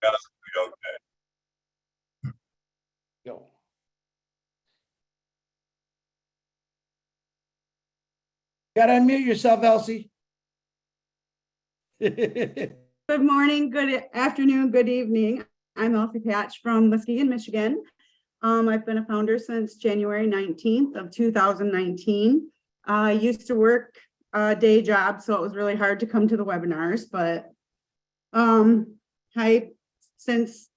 That's okay. Go. Gotta unmute yourself, Elsie. Good morning, good afternoon, good evening. I'm Elsie Patch from Muskegon, Michigan. I've been a founder since January 19th of 2019. I used to work a day job, so it was really hard to come to the webinars, but I since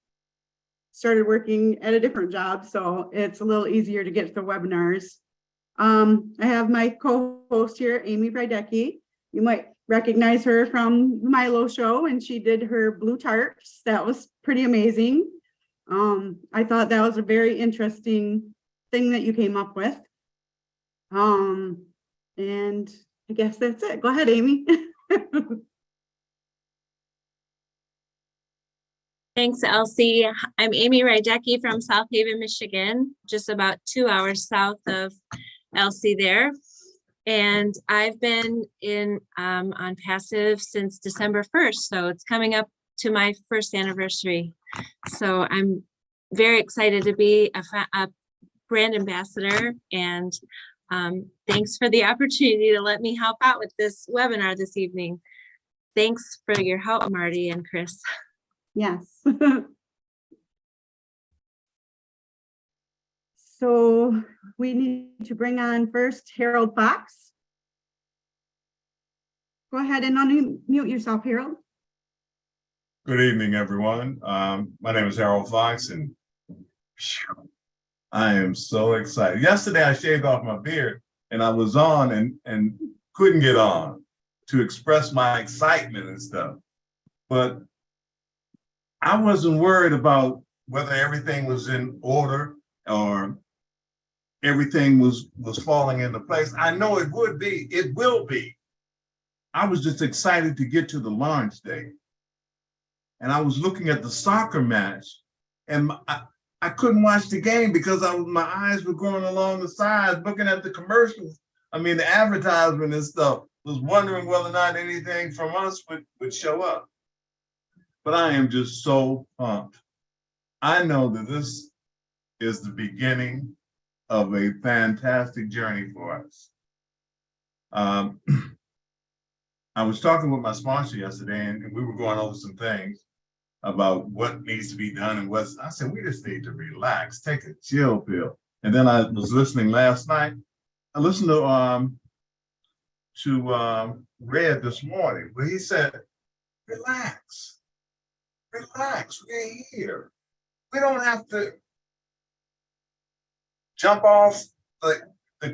started working at a different job, so it's a little easier to get to the webinars. I have my co-host here, Amy Rydecki. You might recognize her from the Milo show, and she did her blue tarps. That was pretty amazing. I thought that was a very interesting thing that you came up with. And I guess that's it. Go ahead, Amy. Thanks, Elsie. I'm Amy Rydecki from South Haven, Michigan, just about 2 hours south of Elsie there. And I've been in on Passive since December 1st, so it's coming up to my first anniversary. So I'm very excited to be a brand ambassador, and thanks for the opportunity to let me help out with this webinar this evening. Thanks for your help, Marty and Chris. Yes. So we need to bring on first Harold Fox. Go ahead and unmute yourself, Harold. Good evening, everyone. My name is Harold Fox, and I am so excited. Yesterday, I shaved off my beard, and I was on and couldn't get on to express my excitement and stuff. But I wasn't worried about whether everything was in order or everything was falling into place. I know it would be, it will be. I was just excited to get to the launch day. And I was looking at the soccer match, and I couldn't watch the game because my eyes were going along the sides, looking at the commercials. I mean, the advertisement and stuff, was wondering whether or not anything from us would show up. But I am just so pumped. I know that this is the beginning of a fantastic journey for us. I was talking with my sponsor yesterday, and we were going over some things about what needs to be done and I said, we just need to relax, take a chill pill. And then I was listening last night. I listened to Red this morning, where he said, relax, we're here. We don't have to jump off the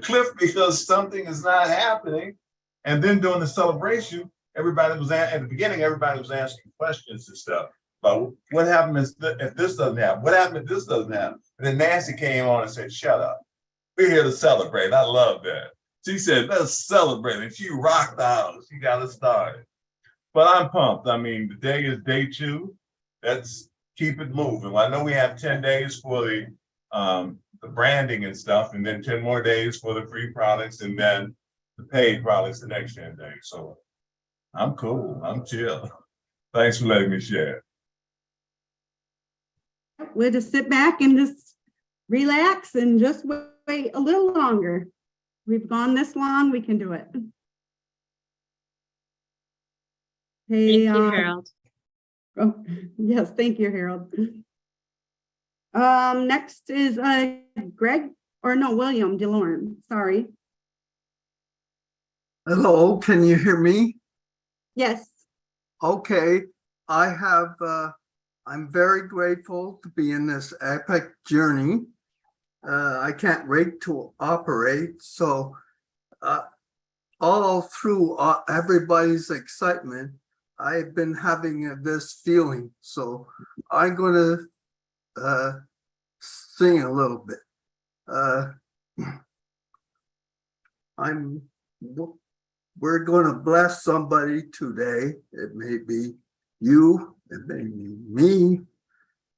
cliff because something is not happening. And then during the celebration, everybody was at the beginning, everybody was asking questions and stuff. But what happens if this doesn't happen? What happens if this doesn't happen? And then Nancy came on and said, shut up. We're here to celebrate. I love that. She said, let's celebrate. And she rocked out. She got us started. But I'm pumped. I mean, today is day 2. Let's keep it moving. Well, I know we have 10 days for the branding and stuff, and then 10 more days for the free products, and then the paid products the next 10 days. So I'm cool. I'm chill. Thanks for letting me share. We'll just sit back and just relax and just wait a little longer. We've gone this long, we can do it. Hey, Thank you, Harold. Oh, yes, thank you, Harold. Next is William DeLorme. Sorry. Hello, can you hear me? Yes. Okay, I'm very grateful to be in this epic journey. I can't wait to operate. So all through everybody's excitement, I've been having this feeling. So I'm going to sing a little bit. We're going to bless somebody today. It may be you, it may be me, it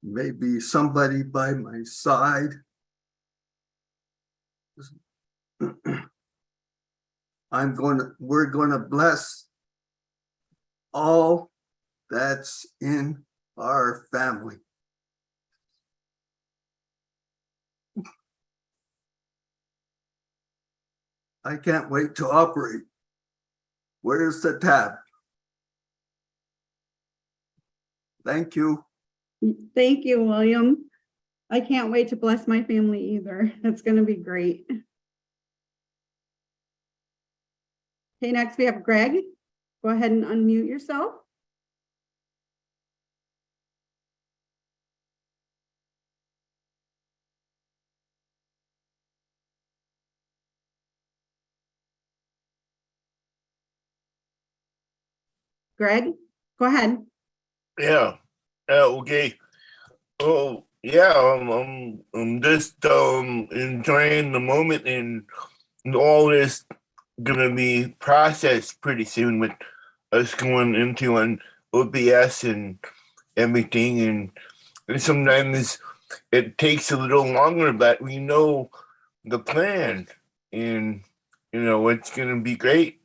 may be somebody by my side. We're going to bless all that's in our family. I can't wait to operate. Where's the tab? Thank you. Thank you, William. I can't wait to bless my family either. It's going to be great. Okay, next we have Greg. Go ahead and unmute yourself. Greg, go ahead. Yeah. Okay. Oh, yeah. I'm just enjoying the moment, and all this gonna be processed pretty soon with us going into an OPS and everything, and sometimes it takes a little longer, but we know the plan, and it's gonna be great.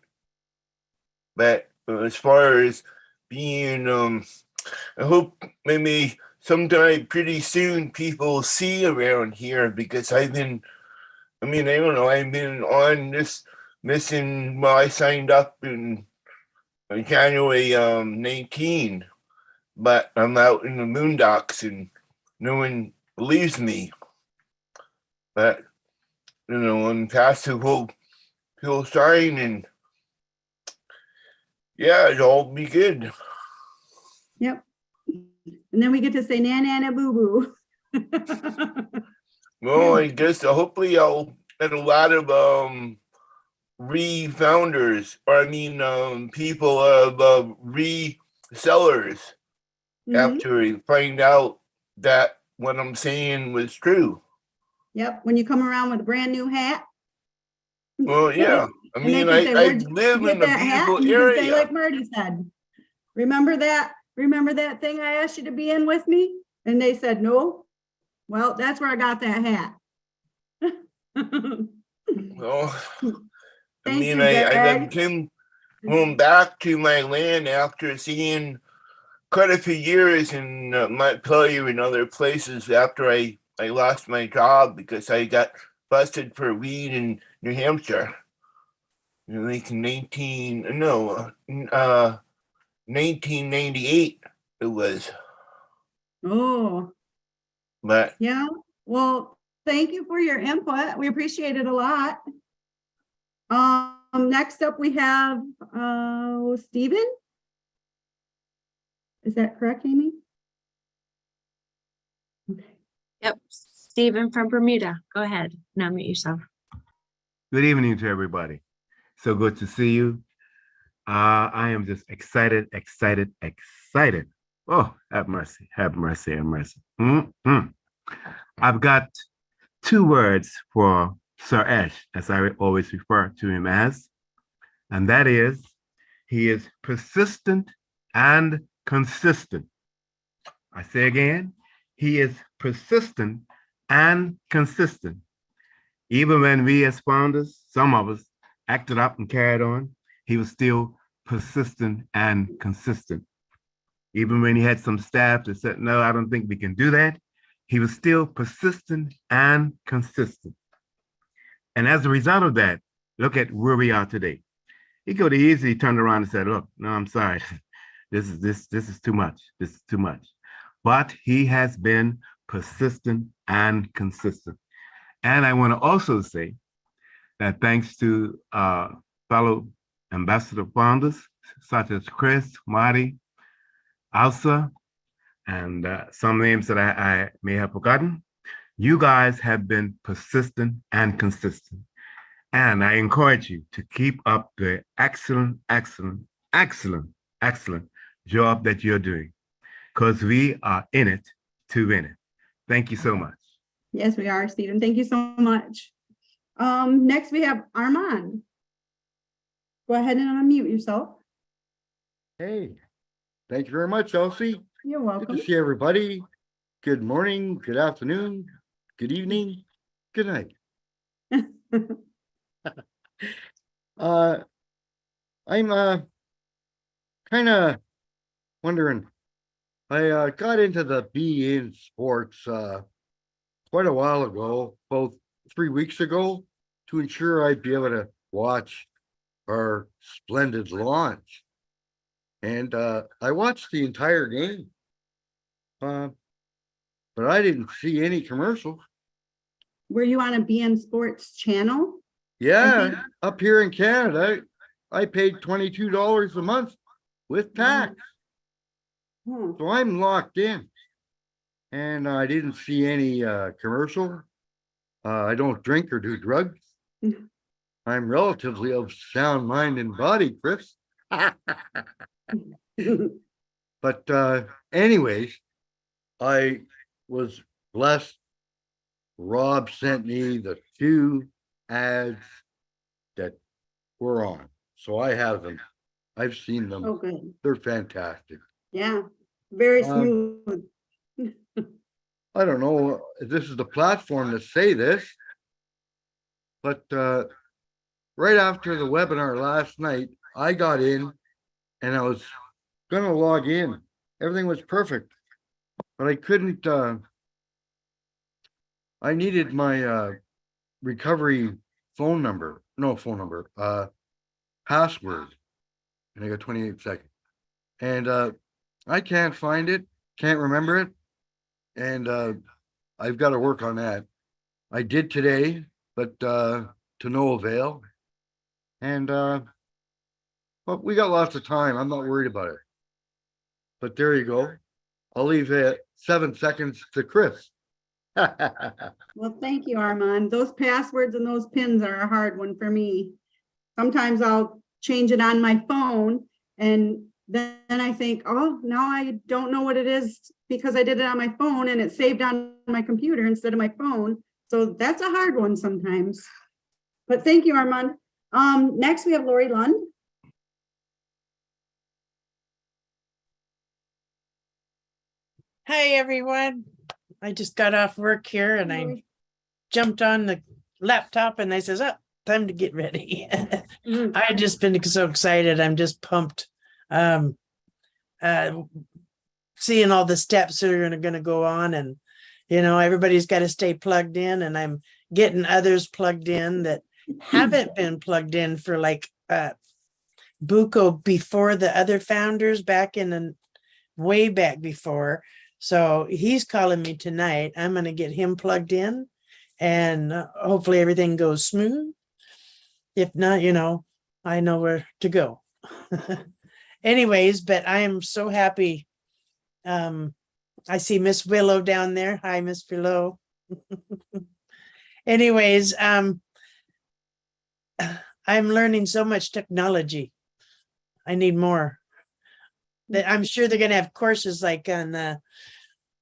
But as far as being I hope maybe sometime pretty soon people see around here, because I don't know, I've been on this mission. Well, I signed up in January 19, but I'm out in the boondocks and no one believes me. But ONPASSIVE will sign, and yeah, it'll all be good. Yep. And then we get to say na na na boo boo. Well, I guess hopefully I'll get a lot of re-founders, or people of resellers after we find out that what I'm saying was true. Yep. When you come around with a brand new hat. Well, yeah. I And they mean, can say, I "Where'd you live get in a that hat?" beautiful And you can say, area. like Marty said, remember that thing I asked you to be in with me? And they said, no. Well, that's where I got that hat. Well, I Thank mean, you, I Greg. came going back to my land after seeing quite a few years in Montpelier and other places after I lost my job because I got busted for weed in New Hampshire. Like 1998 it was. Oh, But yeah. Well, thank you for your input. We appreciate it a lot. Next up we have Stephen. Is that correct, Amy? Okay. Yep, Stephen from Bermuda. Go ahead, now mute yourself. Good evening to everybody. So good to see you. I am just excited. Oh, have mercy. I've got 2 words for Sir Ash, as I always refer to him as, and that is, he is persistent and consistent. I say again, he is persistent and consistent. Even when we as founders, some of us, acted up and carried on, he was still persistent and consistent. Even when he had some staff that said, no, I don't think we can do that, he was still persistent and consistent. And as a result of that, look at where we are today. He could have easily turned around and said, look, no, I'm sorry. This is too much. This is too much. But he has been persistent and consistent. And I want to also say that thanks to fellow ambassador founders such as Chris, Marty, Alsa, and some names that I may have forgotten, you guys have been persistent and consistent. And I encourage you to keep up the excellent job that you're doing, because we are in it to win it. Thank you so much. Yes, we are, Stephen. Thank you so much. Next we have Armand. Go ahead and unmute yourself. Hey, thank you very much, Elsie. You're Good welcome. to see everybody. Good morning, good afternoon, good evening, good night. I'm kind of wondering, I got into the Be In Sports quite a while ago, about 3 weeks ago, to ensure I'd be able to watch our splendid launch. And I watched the entire game, but I didn't see any commercials. Were you on a BN Sports channel? Yeah, up here in Canada, I paid $22 a month with tax. Hmm. So I'm locked in. And I didn't see any commercial. I don't drink or do drugs. I'm relatively of sound mind and body, Chris. But anyways, I was blessed. Rob sent me the 2 ads that were on. So I have them. I've seen them. Oh, good. They're fantastic. Yeah, very Um, smooth. I don't know if this is the platform to say this, but right after the webinar last night, I got in and I was gonna log in. Everything was perfect, but I couldn't. I needed my recovery phone number, no phone number, password, and I got 28 seconds, and I can't find it, can't remember it, and I've got to work on that. I did today, but to no avail, and but we got lots of time. I'm not worried about it. But there you go. I'll leave it 7 seconds to Chris. Well, thank you, Armand. Those passwords and those pins are a hard one for me. Sometimes I'll change it on my phone and then I think, oh, now I don't know what it is because I did it on my phone and it's saved on my computer instead of my phone. So that's a hard one sometimes. But thank you, Armand. Next we have Lori Lund. Hi, everyone. I just got off work here and I jumped on the laptop and I says, oh, time to get ready. I just been so excited. I'm just pumped. Seeing all the steps that are going to go on, and everybody's got to stay plugged in, and I'm getting others plugged in that haven't been plugged in for like Buco before the other founders back in the way back before. So he's calling me tonight. I'm going to get him plugged in and hopefully everything goes smooth. If not, I know where to go. Anyways, but I am so happy. I see Miss Willow down there. Hi, Miss Willow. Anyways, I'm learning so much technology. I need more. I'm sure they're going to have courses like on the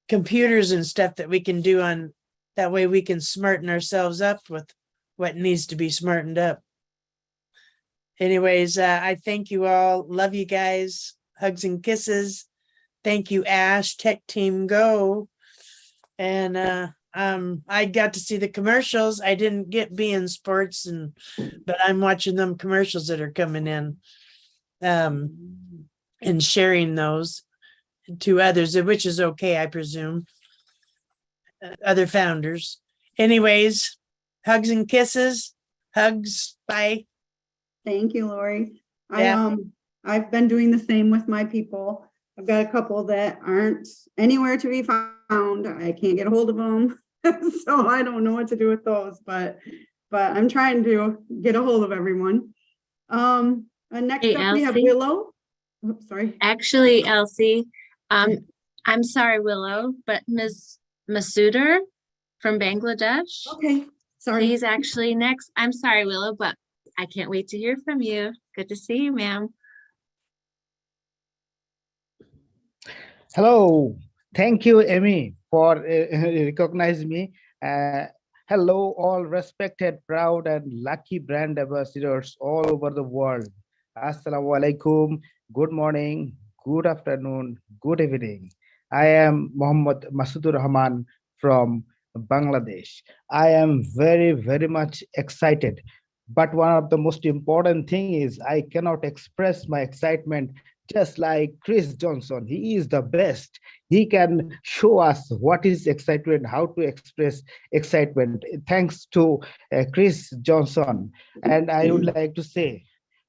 computers and stuff that we can do on. That way we can smarten ourselves up with what needs to be smartened up. Anyways, I thank you all. Love you guys. Hugs and kisses. Thank you, Ash. Tech Team Go. And I got to see the commercials. I didn't get Be In Sports, but I'm watching them commercials that are coming in. And sharing those to others, which is okay, I presume. Other founders. Anyways, hugs and kisses. Hugs. Bye. Thank you, Lori. Yeah. I've been doing the same with my people. I've got a couple that aren't anywhere to be found. I can't get a hold of them. So I don't know what to do with those, but I'm trying to get a hold of everyone. And next Hey, up we have Elsie. Willow. Oops, sorry. Actually, Elsie, I'm sorry, Willow, but Ms. Masudar from Bangladesh, Okay, sorry. he's actually next. I'm sorry, Willow, but I can't wait to hear from you. Good to see you, ma'am. Hello, thank you, Amy, for recognizing me. Hello, all respected, proud, and lucky brand ambassadors all over the world. Assalamu alaikum. Good morning, good afternoon, good evening. I am Mohammed Masudur Rahman from Bangladesh. I am very, very much excited. But one of the most important thing is I cannot express my excitement just like Chris Johnson. He is the best. He can show us what is excitement, how to express excitement. Thanks to Chris Johnson. And I would like to say,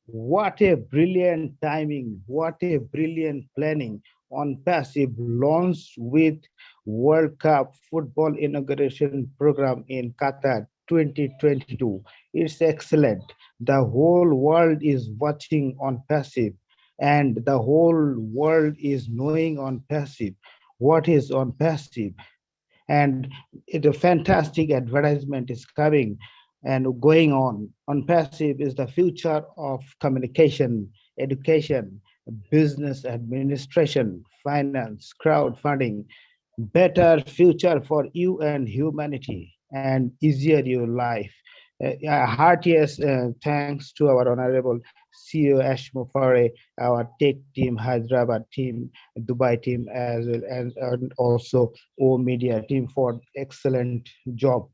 what a brilliant timing, what a brilliant planning on passive launch with World Cup football inauguration program in Qatar 2022. It's excellent. The whole world is watching on passive, and the whole world is knowing on passive what is on passive. And a fantastic advertisement is coming and going on passive is the future of communication, education, business administration, finance, crowdfunding, better future for you and humanity, and easier your life. Heartiest thanks to our honorable CEO Ashmo Fare, our tech team, Hyderabad team, Dubai team, as well as and also O Media team for excellent job.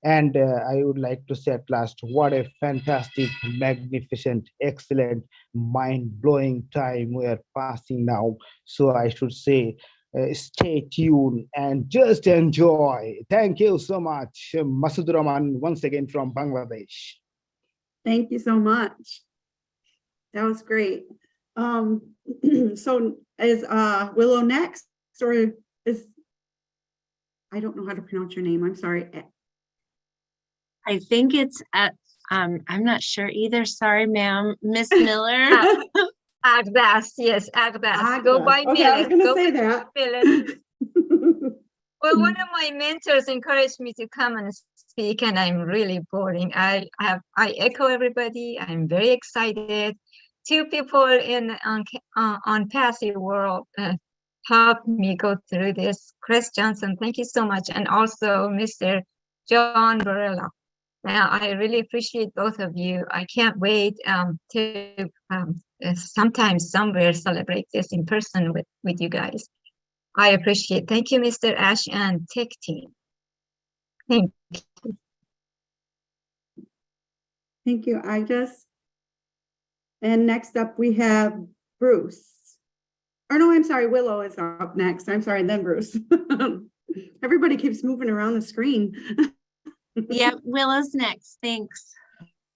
And I would like to say at last, what a fantastic, magnificent, excellent, mind-blowing time we are passing now. So I should say, stay tuned and just enjoy. Thank you so much, Masud Rahman, once again from Bangladesh. Thank you so much. That was great. So is Willow next, or is, I don't know how to pronounce your name. I'm sorry. I think it's at, I'm not sure either. Sorry, ma'am. Miss Miller. Agdas, yes, Agdas. Go by Okay, I was Millet. going to Go say by that. Millet. Well, one of my mentors encouraged me to come and speak, and I'm really boring. I echo everybody. I'm very excited. Two people in on passive world helped me go through this. Chris Johnson, thank you so much, and also Mr. John Barella. Now, I really appreciate both of you. I can't wait to sometime somewhere celebrate this in person with you guys. I appreciate. Thank you, Mr. Ash and Tech Team. Thank you. Thank you, Agnes. And next up, we have Bruce. Or no, I'm sorry, Willow is up next. I'm sorry, then Bruce. Everybody keeps moving around the screen. Yep, Willow's next. Thanks.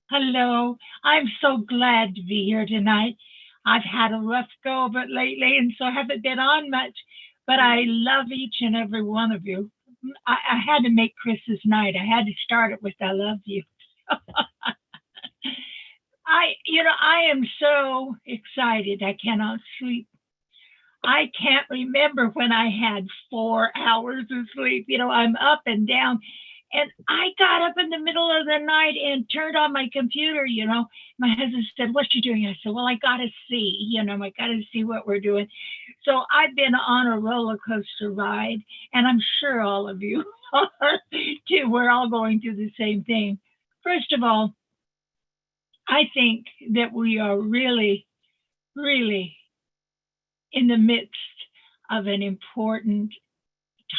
Hello, I'm so glad to be here tonight. I've had a rough go of it lately, and so I haven't been on much, but I love each and every one of you. I had to make Chris's night. I had to start it with I love you. I am so excited. I cannot sleep. I can't remember when I had 4 hours of sleep. I'm up and down. And I got up in the middle of the night and turned on my computer. My husband said, "What you doing?" I said, "Well, I got to see, I got to see what we're doing." So I've been on a roller coaster ride, and I'm sure all of you are too. We're all going through the same thing. First of all, I think that we are really, really in the midst of an important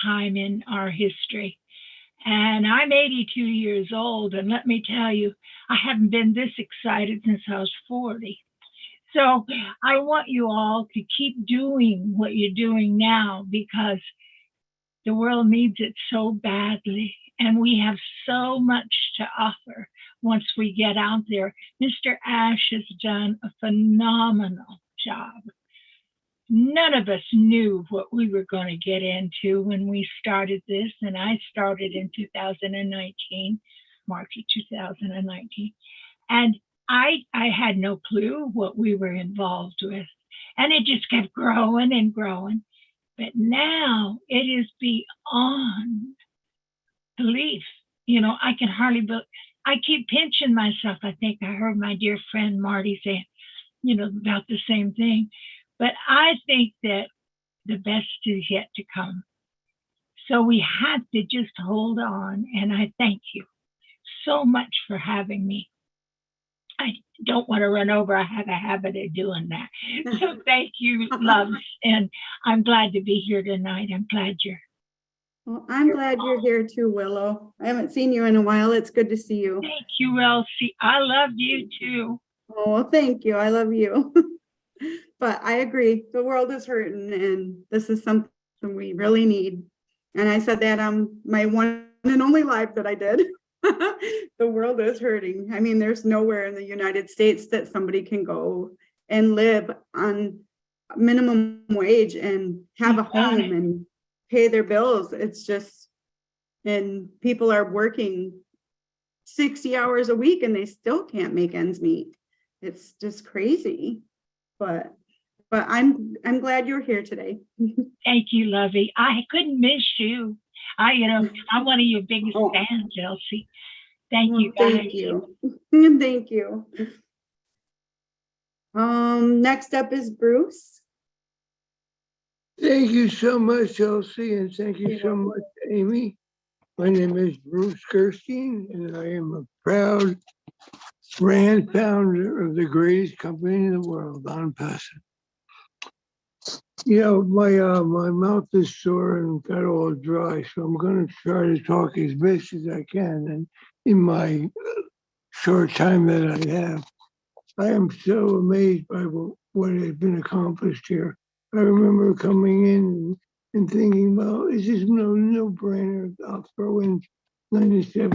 time in our history. And I'm 82 years old, and let me tell you, I haven't been this excited since I was 40. So I want you all to keep doing what you're doing now, because the world needs it so badly, and we have so much to offer once we get out there. Mr. Ash has done a phenomenal job. None of us knew what we were going to get into when we started this, and I started in 2019, March of 2019, and I had no clue what we were involved with, and it just kept growing and growing. But now it is beyond belief. I can hardly believe. I keep pinching myself. I think I heard my dear friend Marty say, about the same thing. But I think that the best is yet to come. So we have to just hold on. And I thank you so much for having me. I don't want to run over. I have a habit of doing that. So thank you, loves. And I'm glad to be here tonight. I'm glad you're. Well, I'm glad you're here too, Willow. I haven't seen you in a while. It's good to see you. Thank you, Elsie. I love you too. Oh, thank you. I love you. But I agree, the world is hurting and this is something we really need. And I said that on my one and only live that I did. The world is hurting. I mean, there's nowhere in the United States that somebody can go and live on minimum wage and have a home and pay their bills. It's just, and people are working 60 hours a week and they still can't make ends meet. It's just crazy. But I'm glad you're here today. Thank you, Lovey. I couldn't miss you. I'm one of your biggest fans, Elsie. Thank you, guys. Thank you. Thank you. Next up is Bruce. Thank you so much, Elsie, and thank you so much, Amy. My name is Bruce Gerstein, and I am a proud brand founder of the greatest company in the world, ONPASSIVE. You know, my mouth is sore and got all dry, so I'm going to try to talk as best as I can. And in my short time that I have, I am so amazed by what has been accomplished here. I remember coming in and thinking, well, it's just no-brainer. I'll throw in $97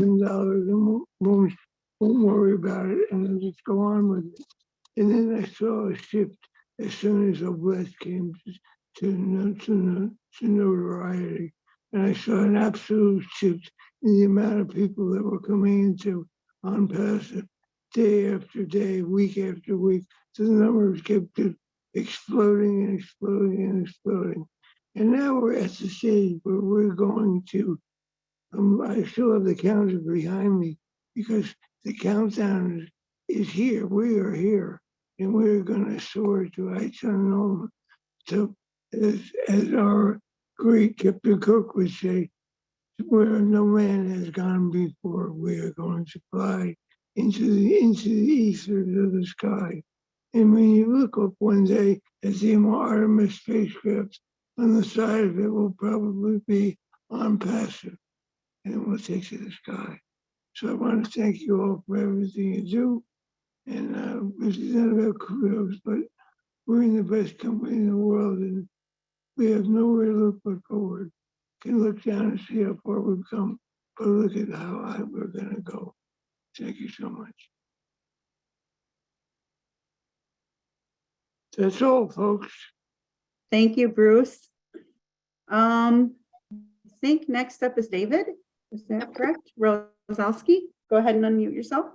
and won't worry about it, and I'll just go on with it. And then I saw a shift as soon as the West came to notoriety. And I saw an absolute shift in the amount of people that were coming into ONPASSIVE day after day, week after week. So the numbers kept exploding and exploding and exploding. And now we're at the stage where we're going to, I still have the counter behind me because the countdown is here. We are here. And we're going to soar to heights unknown. So as our great Captain Cook would say, where no man has gone before, we are going to fly into the ethers of the sky. And when you look up one day at the Artemis spacecraft, on the side of it will probably be ONPASSIVE, and it will take you to the sky. So I want to thank you all for everything you do. And this is not about kudos, but we're in the best company in the world, and we have nowhere to look but forward. You can look down and see how far we've come, but look at how high we're going to go. Thank you so much. That's all, folks. Thank you, Bruce. I think next up is David. Is that correct? Rosowski, go ahead and unmute yourself.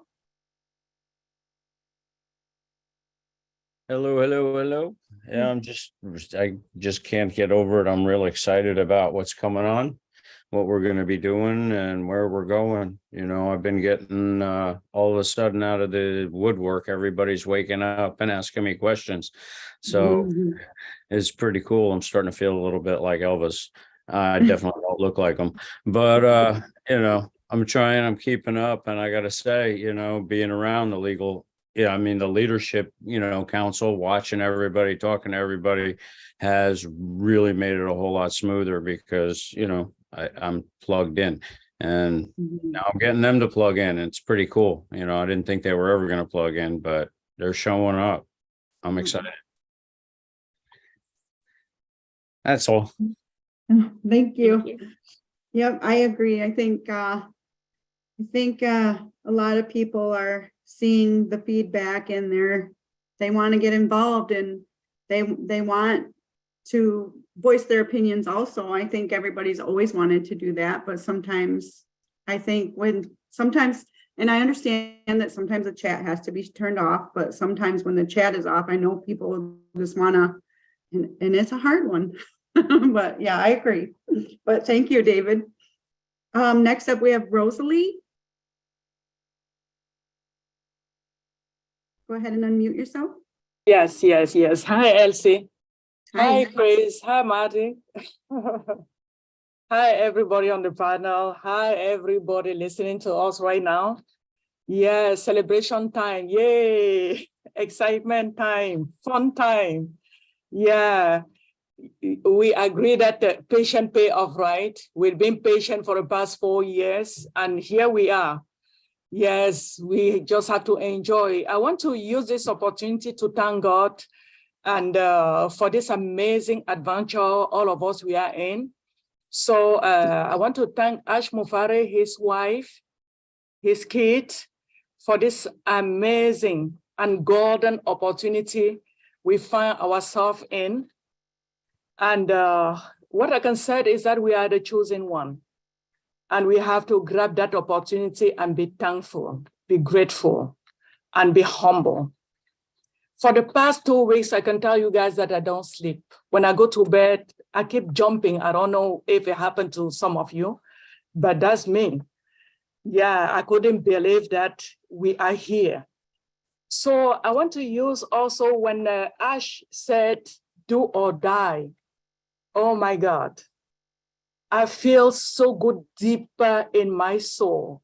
Hello. Yeah, I just can't get over it. I'm really excited about what's coming on, what we're going to be doing and where we're going. You know, I've been getting all of a sudden out of the woodwork, everybody's waking up and asking me questions. So it's pretty cool. I'm starting to feel a little bit like Elvis. I definitely don't look like him, but you know, I'm trying, I'm keeping up, and I got to say, you know, being around the the leadership, council, watching everybody, talking to everybody has really made it a whole lot smoother because, I'm plugged in, and now I'm getting them to plug in. It's pretty cool. I didn't think they were ever going to plug in, but they're showing up. I'm excited. That's all. Thank you. Yep, I agree. I think a lot of people are seeing the feedback and they want to get involved, and they want to voice their opinions also. I think everybody's always wanted to do that, but sometimes I think and I understand that sometimes the chat has to be turned off, but sometimes when the chat is off, I know people just wanna, and it's a hard one. But yeah, I agree. But thank you, David. Next up, we have Rosalie. Go ahead and unmute yourself. Yes. Hi, Elsie. Hi, Chris. Hi, Marty. Hi, everybody on the panel. Hi, everybody listening to us right now. Yeah, celebration time. Yay. Excitement time. Fun time. Yeah. We agree that the patient pay off, right? We've been patient for the past 4 years, and here we are. Yes, we just have to enjoy. I want to use this opportunity to thank God and for this amazing adventure all of us we are in. So I want to thank Ash Mufare, his wife, his kid, for this amazing and golden opportunity we find ourselves in. And what I can say is that we are the chosen one. And we have to grab that opportunity and be thankful, be grateful, and be humble. For the past 2 weeks, I can tell you guys that I don't sleep. When I go to bed, I keep jumping. I don't know if it happened to some of you, but that's me. Yeah, I couldn't believe that we are here. So I want to use also when Ash said, do or die. Oh my God. I feel so good deeper in my soul.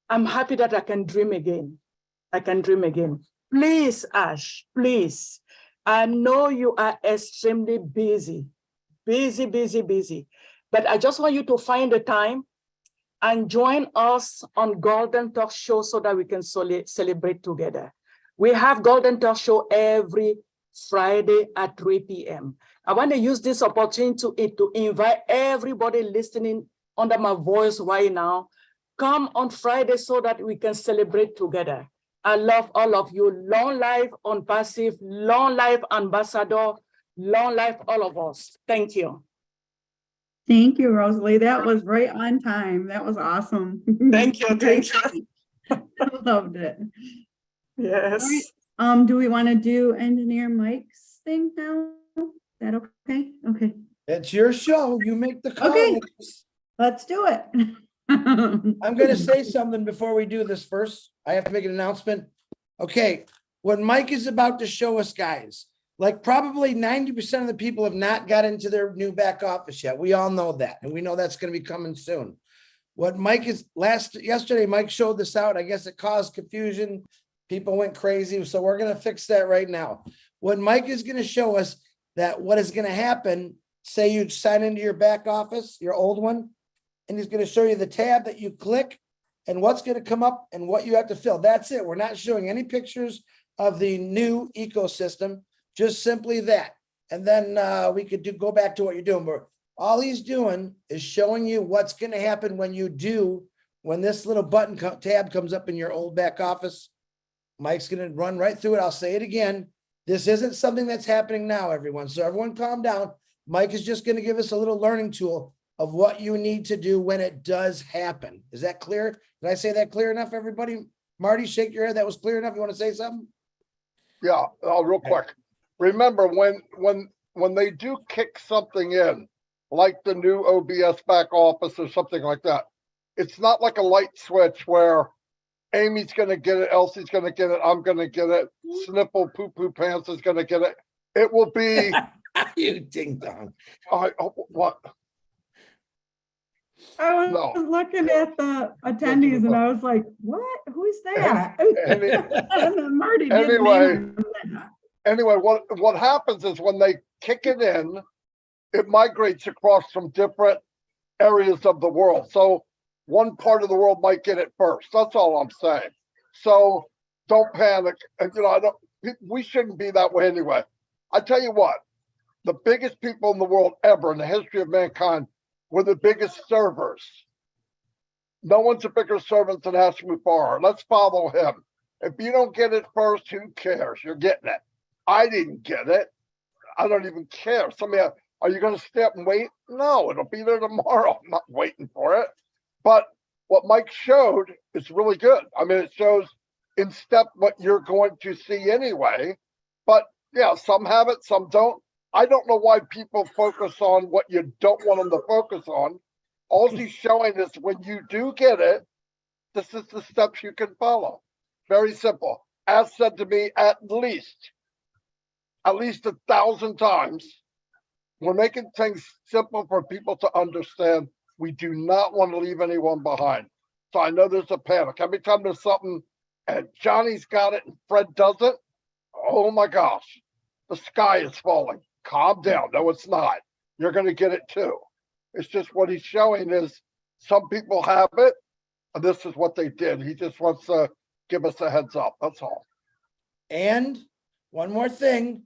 I'm happy that I can dream again. I can dream again. Please, Ash, please. I know you are extremely busy, busy. But I just want you to find the time and join us on Golden Talk Show so that we can celebrate together. We have Golden Talk Show every Friday at 3 p.m. I want to use this opportunity to invite everybody listening under my voice right now. Come on Friday so that we can celebrate together. I love all of you. Long life ONPASSIVE, long life Ambassador, long life all of us. Thank you. Thank you, Rosalie. That was right on time. That was awesome. Thank you. Thank you. I loved it. Yes. All right. Do we want to do Engineer Mike's thing now? Is that okay? Okay. It's your show. You make the call. Okay. Let's do it. I'm going to say something before we do this first. I have to make an announcement. Okay. What Mike is about to show us, guys, like probably 90% of the people have not got into their new back office yet. We all know that. And we know that's going to be coming soon. What Mike is yesterday, Mike showed this out. I guess it caused confusion. People went crazy. So we're going to fix that right now. What Mike is going to show us that what is going to happen, say you sign into your back office, your old one, and he's going to show you the tab that you click and what's going to come up and what you have to fill. That's it. We're not showing any pictures of the new ecosystem, just simply that. And then we could go back to what you're doing. But all he's doing is showing you what's going to happen when this little button tab comes up in your old back office. Mike's going to run right through it. I'll say it again. This isn't something that's happening now, everyone. So everyone calm down. Mike is just going to give us a little learning tool of what you need to do when it does happen. Is that clear? Did I say that clear enough, everybody? Marty, shake your head. That was clear enough. You want to say something? Yeah, real quick. Remember when they do kick something in, like the new OBS back office or something like that, it's not like a light switch where Amy's going to get it, Elsie's going to get it, I'm going to get it, Snipple Poo Poo Pants is going to get it. It will be you ding dong. What? I was looking at the attendees and I was like, what? Who's that? And then Marty didn't Anyway, what happens is when they kick it in, it migrates across from different areas of the world. So one part of the world might get it first. That's all I'm saying. So don't panic. And we shouldn't be that way anyway. I tell you what, the biggest people in the world ever in the history of mankind were the biggest servers. No one's a bigger servant than Hashim Farah. Let's follow him. If you don't get it first, who cares? You're getting it. I didn't get it. I don't even care. Somebody, are you going to stay up and wait? No, it'll be there tomorrow. I'm not waiting for it. But what Mike showed is really good. I mean, it shows in step what you're going to see anyway. But yeah, some have it, some don't. I don't know why people focus on what you don't want them to focus on. All he's showing is when you do get it, this is the steps you can follow. Very simple. As said to me at least 1,000 times, we're making things simple for people to understand. We do not want to leave anyone behind. So I know there's a panic. Every time there's something and Johnny's got it and Fred doesn't, oh my gosh, the sky is falling. Calm down. No, it's not. You're going to get it too. It's just what he's showing is some people have it, and this is what they did. He just wants to give us a heads up. That's all. And one more thing.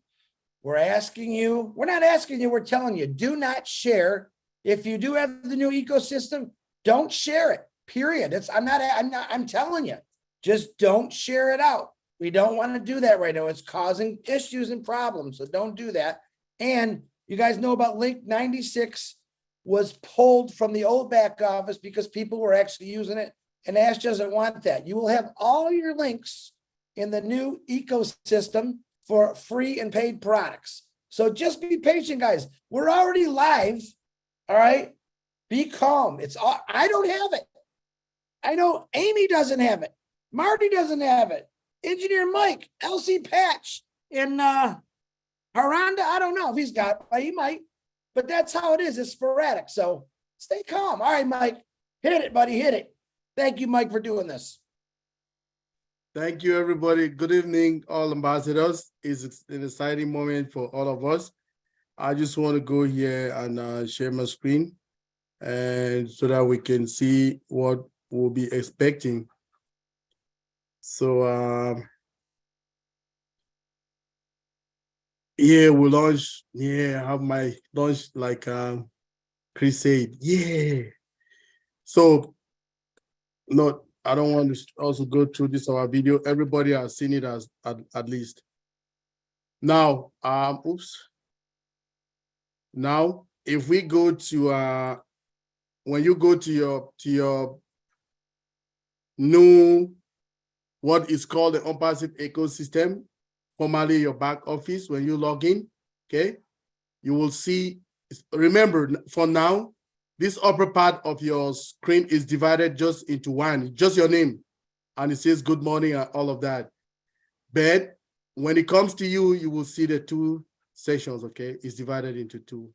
We're asking you, we're not asking you, we're telling you, do not share. If you do have the new ecosystem, don't share it, period. I'm telling you, just don't share it out. We don't want to do that right now. It's causing issues and problems, so don't do that. And you guys know about link 96 was pulled from the old back office because people were actually using it, and Ash doesn't want that. You will have all your links in the new ecosystem for free and paid products. So just be patient, guys. We're already live. All right. Be calm. I don't have it. I know Amy doesn't have it. Marty doesn't have it. Engineer Mike, LC Patch, and Haranda, I don't know if he's got it. He might, but that's how it is. It's sporadic. So stay calm. All right, Mike, hit it, buddy. Hit it. Thank you, Mike, for doing this. Thank you, everybody. Good evening, all ambassadors. It's an exciting moment for all of us. I just want to go here and share my screen, and so that we can see what we'll be expecting. So yeah, we launch. Yeah, I have my launch like Chris said. Yeah. So no, I don't want to also go through this our video. Everybody has seen it as at least. Now, oops. Now, if we go to when you go to your new what is called the ONPASSIVE ecosystem, formerly your back office, when you log in, okay, you will see. Remember, for now, this upper part of your screen is divided just into one, just your name, and it says good morning and all of that. But when it comes to you, you will see the two sections, okay? It's divided into two.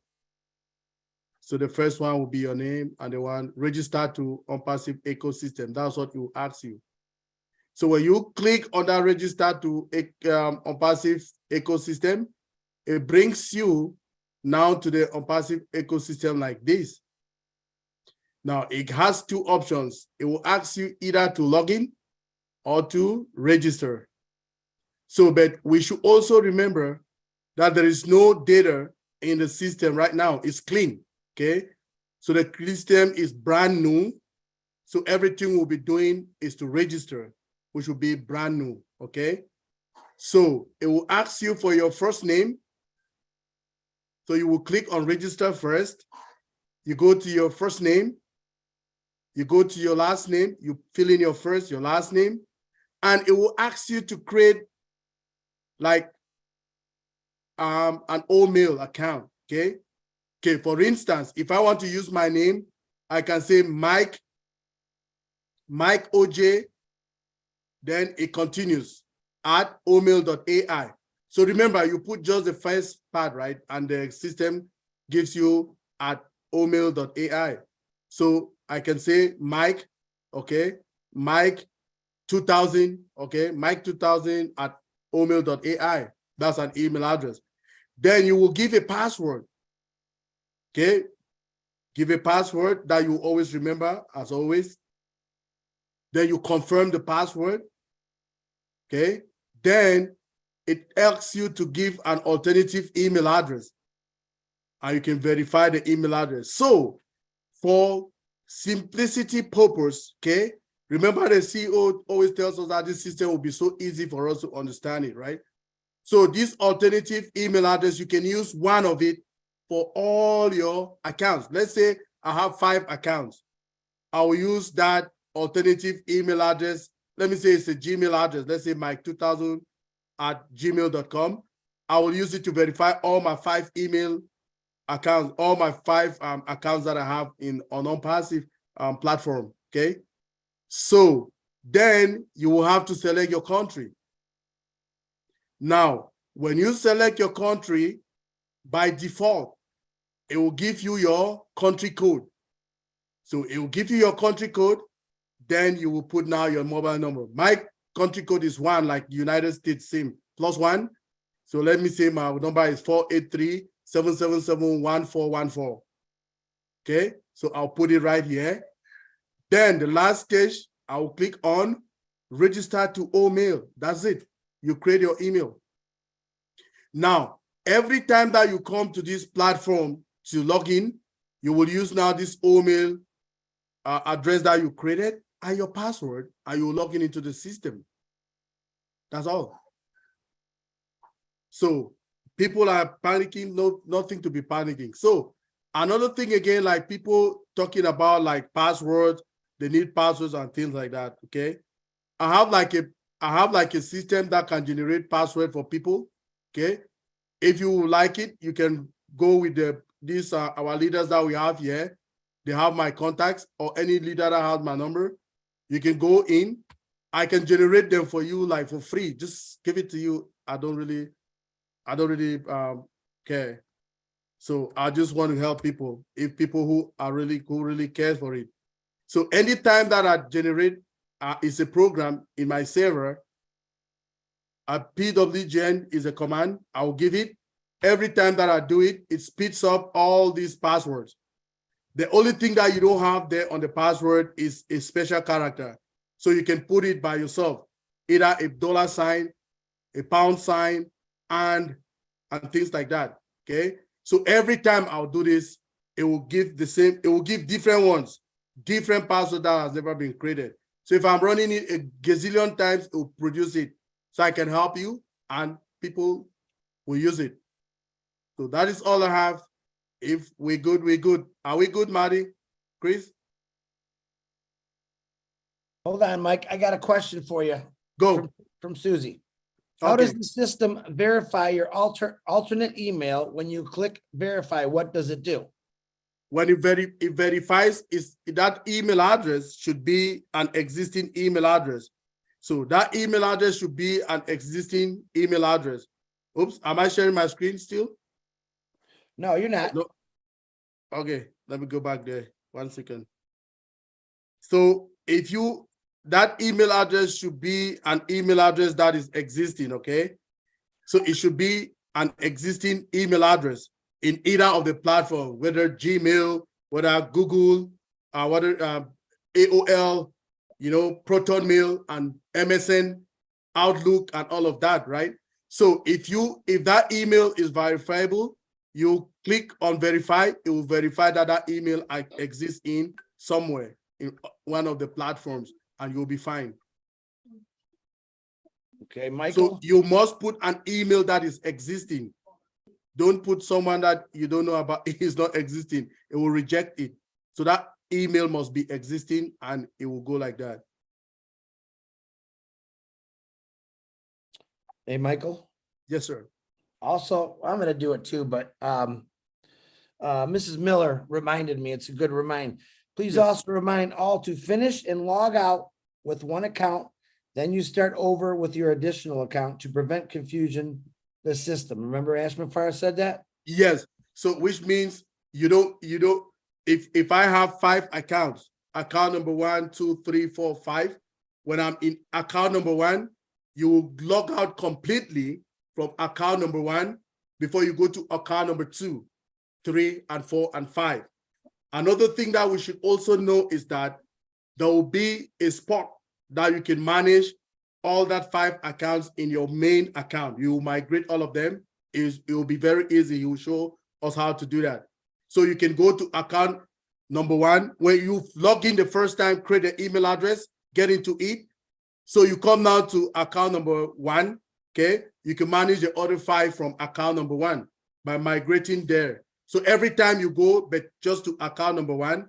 So the first one will be your name, and the one register to ONPASSIVE ecosystem. That's what it will ask you. So when you click on that register to ONPASSIVE ecosystem, it brings you now to the ONPASSIVE ecosystem like this. Now it has two options. It will ask you either to log in or to register. So, but we should also remember that there is no data in the system right now. It's clean, okay? So the system is brand new. So everything we'll be doing is to register, which will be brand new, okay? So it will ask you for your first name. So you will click on register first. You go to your first name. You go to your last name. You fill in your first, your last name, and it will ask you to create like an OMail account, okay? Okay, for instance, if I want to use my name, I can say Mike OJ, then it continues at omail.ai. So remember, you put just the first part, right? And the system gives you at omail.ai. So I can say Mike, okay, Mike 2000, okay, Mike 2000 at omail.ai. That's an email address. Then you will give a password, okay? Give a password that you always remember, as always. Then you confirm the password, okay? Then it asks you to give an alternative email address, and you can verify the email address. So for simplicity purpose, okay? Remember the CEO always tells us that this system will be so easy for us to understand it, right? So this alternative email address, you can use one of it for all your accounts. Let's say I have 5 accounts. I will use that alternative email address. Let me say it's a Gmail address. Let's say Mike2000 at gmail.com. I will use it to verify all my 5 email accounts, all my 5 accounts that I have on ONPASSIVE platform, okay? So then you will have to select your country. Now, when you select your country, by default, it will give you your country code. So it will give you your country code, then you will put now your mobile number. My country code is 1, like United States SIM, +1. So let me say my number is 483-777-1414. Okay, so I'll put it right here. Then the last stage, I will click on register to OMail. That's it. You create your email. Now, every time that you come to this platform to log in, you will use now this email address that you created and your password, and you will log in into the system. That's all. So people are panicking, no, nothing to be panicking. So another thing again, like people talking about like passwords, they need passwords and things like that. Okay. I have like a system that can generate password for people. Okay. If you like it, you can go with these our leaders that we have here. They have my contacts, or any leader that has my number. You can go in. I can generate them for you like for free. Just give it to you. I don't really care. So I just want to help people, if people who really care for it. So anytime that I generate is a program in my server, a pwgen is a command. I will give it. Every time that I do it, it speeds up all these passwords. The only thing that you don't have there on the password is a special character. So you can put it by yourself, either a $sign, a £sign, and things like that. Okay. So every time I'll do this, it will give the same, it will give different ones, different password that has never been created. So if I'm running it a gazillion times, it will produce it. So I can help you and people will use it. So that is all I have. If we're good, we're good. Are we good, Marty? Chris? Hold on, Mike. I got a question for you. Go. From Susie. How Okay. does the system verify your alternate email when you click verify? What does it do? When it verifies that email address should be an existing email address. So that email address should be an existing email address. Oops, am I sharing my screen still? No, you're not. No. Okay, let me go back there. 1 second. So if that email address should be an email address that is existing, okay? So it should be an existing email address in either of the platform, whether Gmail, whether Google, whether AOL, Proton Mail and MSN, Outlook, and all of that, right? So if that email is verifiable, you click on verify, it will verify that email exists in somewhere in one of the platforms, and you'll be fine. Okay, Michael. So you must put an email that is existing. Don't put someone that you don't know about, is not existing. It will reject it. So that email must be existing and it will go like that. Hey, Michael. Yes, sir. Also, I'm going to do it too, but Mrs. Miller reminded me, it's a good remind. Please also remind all to finish and log out with one account. Then you start over with your additional account to prevent confusion the system. Remember Ashman Farr said that? Yes. So which means you don't, if I have 5 accounts, account number 1, 2, 3, 4, 5, when I'm in account number 1, you will log out completely from account number 1 before you go to account number 2, 3, and 4, and 5. Another thing that we should also know is that there will be a spot that you can manage all that 5 accounts in your main account. You will migrate all of them. It will be very easy. You will show us how to do that. So you can go to account number 1. When you log in the first time, create an email address, get into it. So you come now to account number 1, okay? You can manage the other 5 from account number 1 by migrating there. So every time you go, but just to account number 1,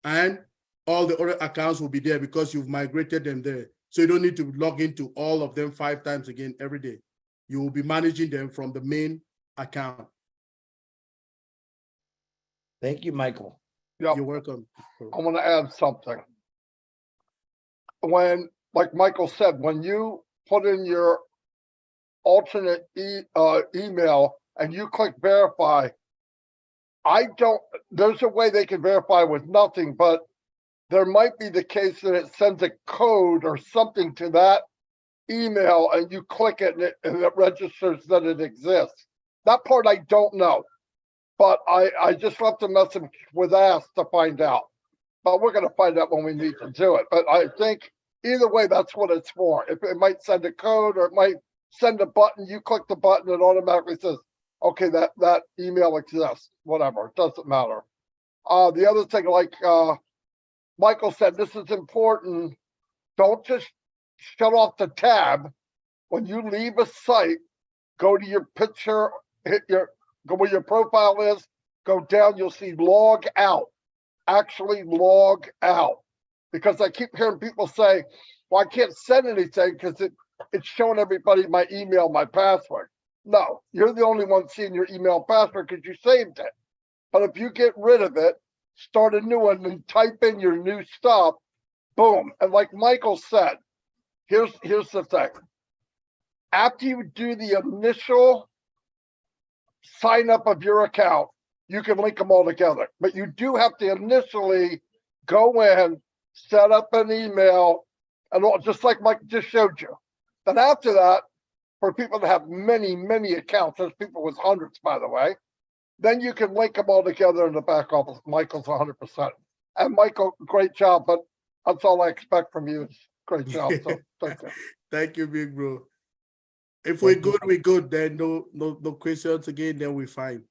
and all the other accounts will be there because you've migrated them there. So you don't need to log into all of them 5 times again every day. You will be managing them from the main account. Thank you, Michael. Yep. You're welcome. I want to add something. When, like Michael said, when you put in your alternate email and you click verify, there's a way they can verify with nothing, but there might be the case that it sends a code or something to that email and you click it and it registers that it exists. That part I don't know, but I just left a message with Ask to find out. But we're going to find out when we need to do it. But I think either way, that's what it's for. If it might send a code or it might send a button, you click the button, it automatically says, okay, that email exists, whatever, it doesn't matter. The other thing, like Michael said, this is important. Don't just shut off the tab. When you leave a site, go to your picture, go where your profile is, go down, you'll see log out. Actually log out. Because I keep hearing people say, well, I can't send anything because it's showing everybody my email, my password. No, you're the only one seeing your email password because you saved it. But if you get rid of it, start a new one and type in your new stuff, boom. And like Michael said, here's the thing. After you do the initial sign up of your account, you can link them all together. But you do have to initially go in, set up an email, and all, just like Mike just showed you. Then after that, for people that have many, many accounts, there's people with hundreds, by the way, then you can link them all together in the back office. Michael's 100%. And Michael, great job, but that's all I expect from you. Great job. So thank you. Thank you, big bro. If we're good, we're good. Then no questions again, then we're fine.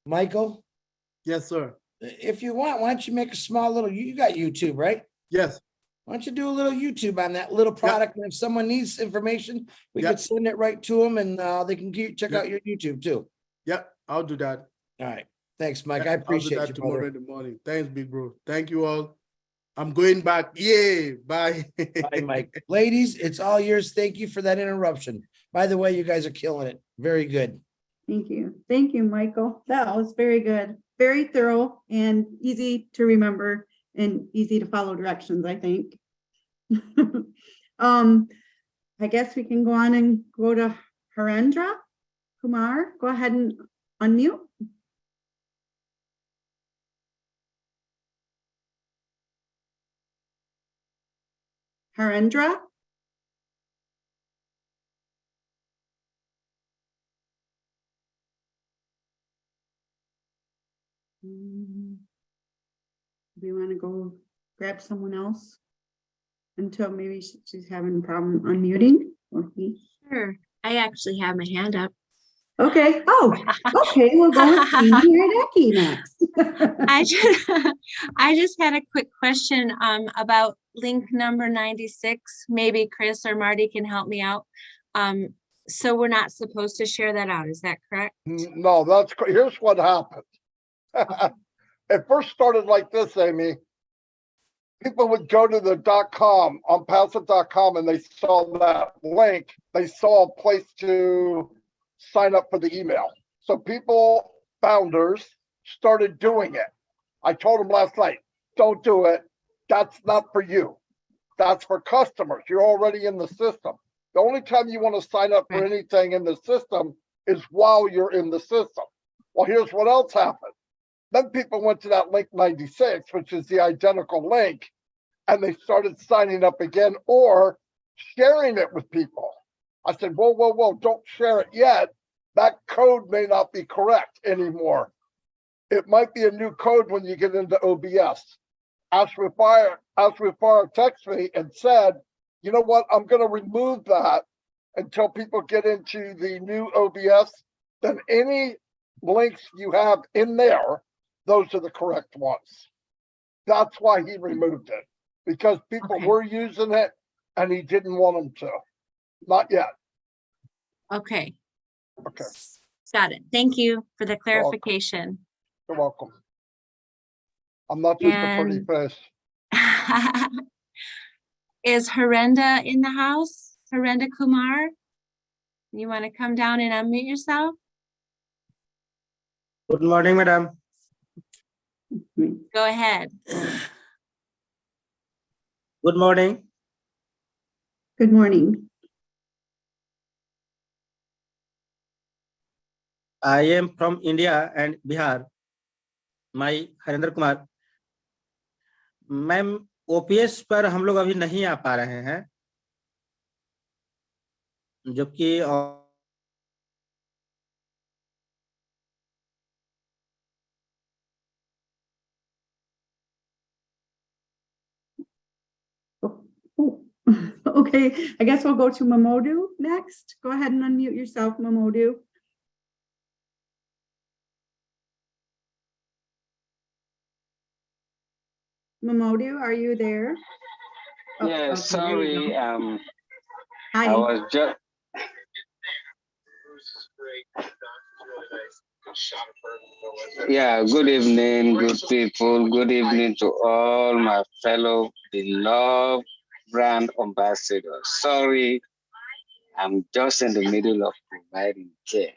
Michael, Yes, sir. if you want, why don't you make a small little, you got YouTube, right? Yes. Why don't you do a little YouTube on that little product? And if someone needs information, we Yep. could send it right to them and they can check Yep. out your YouTube too. Yep, I'll do that. All right. Thanks, Mike. I I'll do appreciate that you, tomorrow brother. in the morning. Thanks, big bro. Thank you all. I'm going back. Yay. Bye. Bye, Mike. Ladies, it's all yours. Thank you for that interruption. By the way, you guys are killing it. Very good. Thank you. Thank you, Michael. That was very good. Very thorough and easy to remember and easy to follow directions, I think. I guess we can go on and go to Harendra Kumar. Go ahead and unmute. Harendra? Do you want to go grab someone else until maybe she's having a problem unmuting or he? Sure. I actually have my hand up. Okay. Oh, okay. We'll go with Amy Radecki next. I just had a quick question about link number 96. Maybe Chris or Marty can help me out. So we're not supposed to share that out. Is that correct? No, here's what happened. It first started like this, Amy. People would go to the .com, ONPASSIVE.com, and they saw that link. They saw a place to sign up for the email. So people, founders, started doing it. I told them last night, don't do it. That's not for you. That's for customers. You're already in the system. The only time you want to sign up for anything in the system is while you're in the system. Well, here's what else happened. Then people went to that link 96, which is the identical link, and they started signing up again or sharing it with people. I said, whoa, whoa, whoa, don't share it yet. That code may not be correct anymore. It might be a new code when you get into OBS. Ashley Fire texted me and said, you know what, I'm going to remove that until people get into the new OBS. Then any links you have in there, those are the correct ones. That's why he removed it, because people were using it and he didn't want them to. Not yet. Okay. Okay. Got it. Thank you for the clarification. You're welcome. I'm not just a pretty face. Is Harenda in the house? Harenda Kumar? You want to come down and unmute yourself? Good morning, madam. Go ahead. Good morning. Good morning. I am from India and Bihar. My Harendra Kumar. Ma'am OPS पर हम लोग अभी नहीं आ पा रहे हैं, जबकि Okay, I guess we'll go to Mamodu next. Go ahead and unmute yourself, Mamodu. Mamodu, are you there? Oh, Yeah, okay, there you sorry. go. I Hi. was just good evening, good people. Good evening to all my fellow beloved brand ambassadors. Sorry, I'm just in the middle of providing care,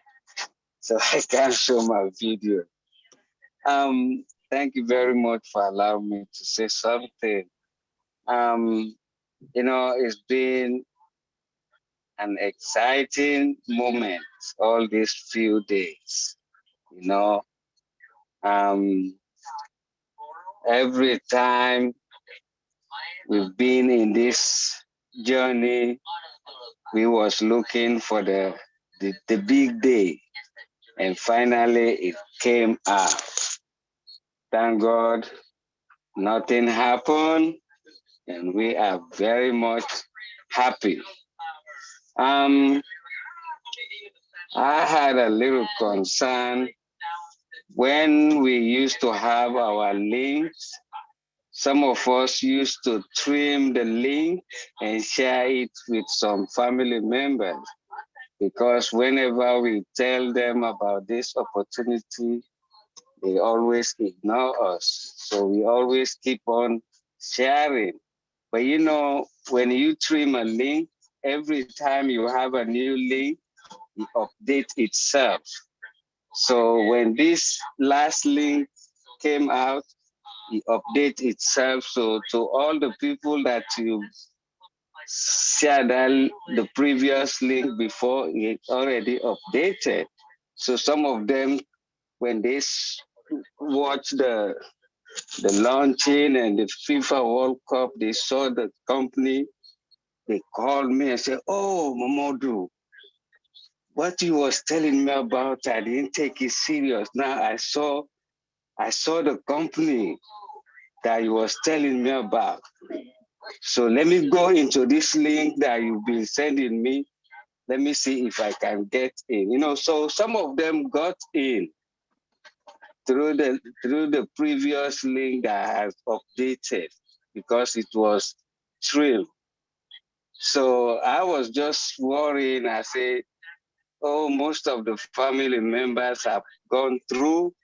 so I can't show my video. Thank you very much for allowing me to say something. It's been an exciting moment all these few days. You know, every time we've been in this journey, we was looking for the big day, and finally it came out. Thank God, nothing happened, and we are very much happy. I had a little concern when we used to have our links. Some of us used to trim the link and share it with some family members, because whenever we tell them about this opportunity, they always ignore us. So we always keep on sharing. But when you trim a link, every time you have a new link, it updates itself. So when this last link came out, it updates itself. So to all the people that you shared the previous link before, it already updated. So some of them, when they watch the launching and the FIFA World Cup, they saw the company, they called me and said, "Oh, Mamodu, what you was telling me about, I didn't take it serious. Now I saw the company that you was telling me about. So let me go into this link that you've been sending me. Let me see if I can get in." So some of them got in through the previous link that has updated, because it was trimmed. So I was just worrying. I said, "Oh, most of the family members have gone through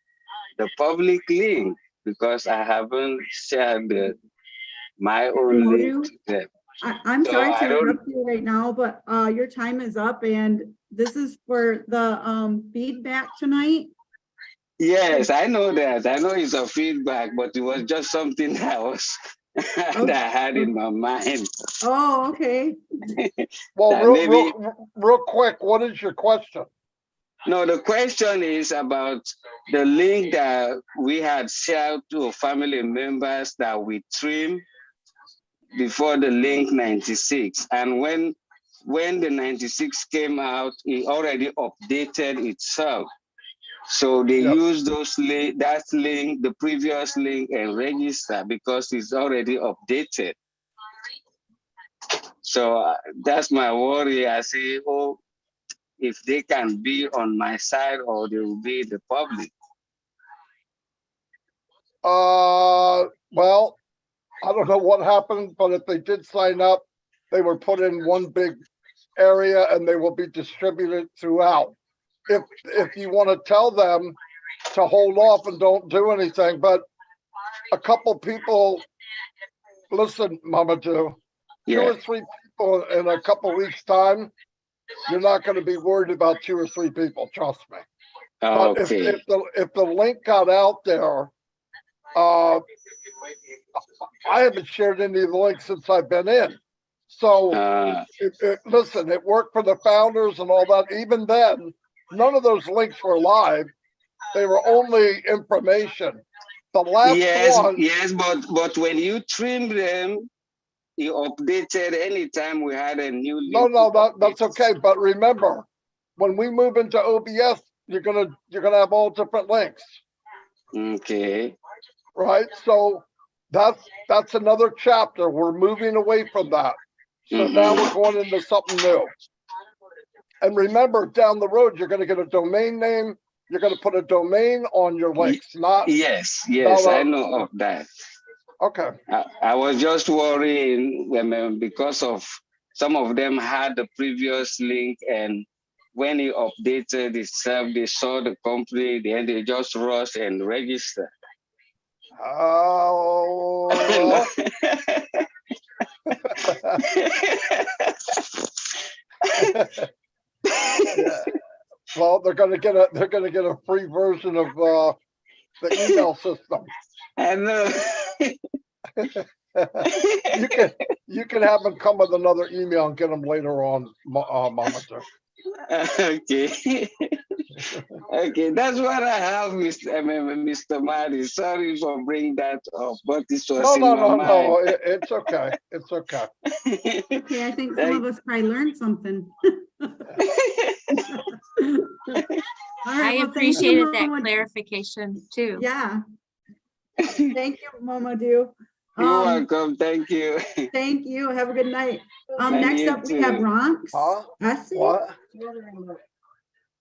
the public link, because I haven't shared my own link Mamodu, to them." I'm So sorry I to don't. interrupt you right now, but your time is up, and this is for the feedback tonight. Yes, I know that. I know it's a feedback, but it was just something that that I had in my mind. Oh, okay. Well, That maybe. real quick, what is your question? No, the question is about the link that we had shared to family members that we trimmed before the link 96. And when the 96 came out, it already updated itself. So they use that link, the previous link, and register, because it's already updated. So that's my worry. I say, oh, if they can be on my side, or they will be the public. Well, I don't know what happened, but if they did sign up, they were put in one big area and they will be distributed throughout. If you want to tell them to hold off and don't do anything, but a couple people, listen, Mamadou, two or three people in a couple weeks' time, you're not going to be worried about 2 or 3 people, trust me. But if the link got out there, I haven't shared any of the links since I've been in. So listen, it worked for the founders and all that. Even then, none of those links were live. They were only information. The last one. Yes, but when you trim them, you updated anytime we had a new link. No, that's okay. But remember, when we move into OBS, you're gonna have all different links. Okay. Right. So that's another chapter. We're moving away from that. So now we're going into something new. And remember, down the road, you're going to get a domain name. You're going to put a domain on your links, not. Yes, I know of that. Okay. I was just worrying because of some of them had the previous link, and when he updated itself, they saw the company, then they just rush and register. Oh. Yeah. Well, they're going to get a free version of the email system. I know. you can have them come with another email and get them later on, Monitor. Okay. Okay, that's what I have, Mr. Marty. Sorry for bringing that up, but this was No. It's okay. It's okay. Okay, I think some of us probably learned something. I appreciated that clarification too. Yeah. Thank you, Momadou. You're welcome. Thank you. Thank you. Have a good night. And Next you up, we have too. Bronx. I see. What?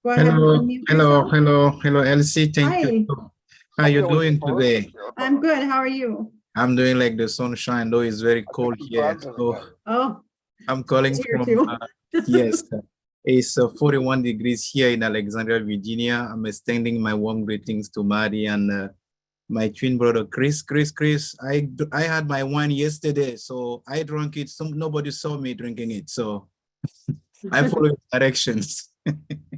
Go ahead and unmute yourself. Hello, Elsie. Thank you. How you doing today? I'm good. How are you? I'm doing like the sunshine, though it's very cold here. So I'm calling Here from too. yes, it's 41 degrees here in Alexandria, Virginia. I'm extending my warm greetings to Maddie and my twin brother Chris. I had my wine yesterday, so I drank it. Nobody saw me drinking it, so I follow directions.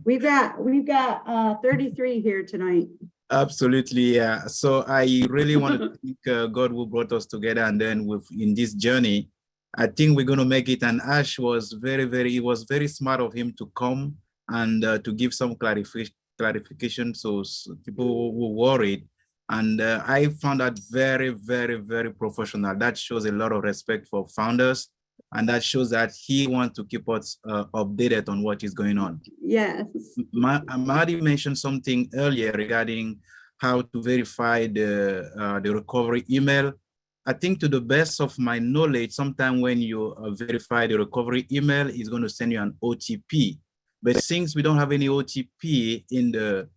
We've got 33 here tonight. Absolutely, yeah. So I really want to thank God who brought us together, and then in this journey, I think we're going to make it. And Ash was it was very smart of him to come and to give some clarification, so people were worried. And I found that very, very, very professional. That shows a lot of respect for founders. And that shows that he wants to keep us updated on what is going on. Yes. Mahdi mentioned something earlier regarding how to verify the recovery email. I think to the best of my knowledge, sometime when you verify the recovery email, it's going to send you an OTP. But since we don't have any OTP in the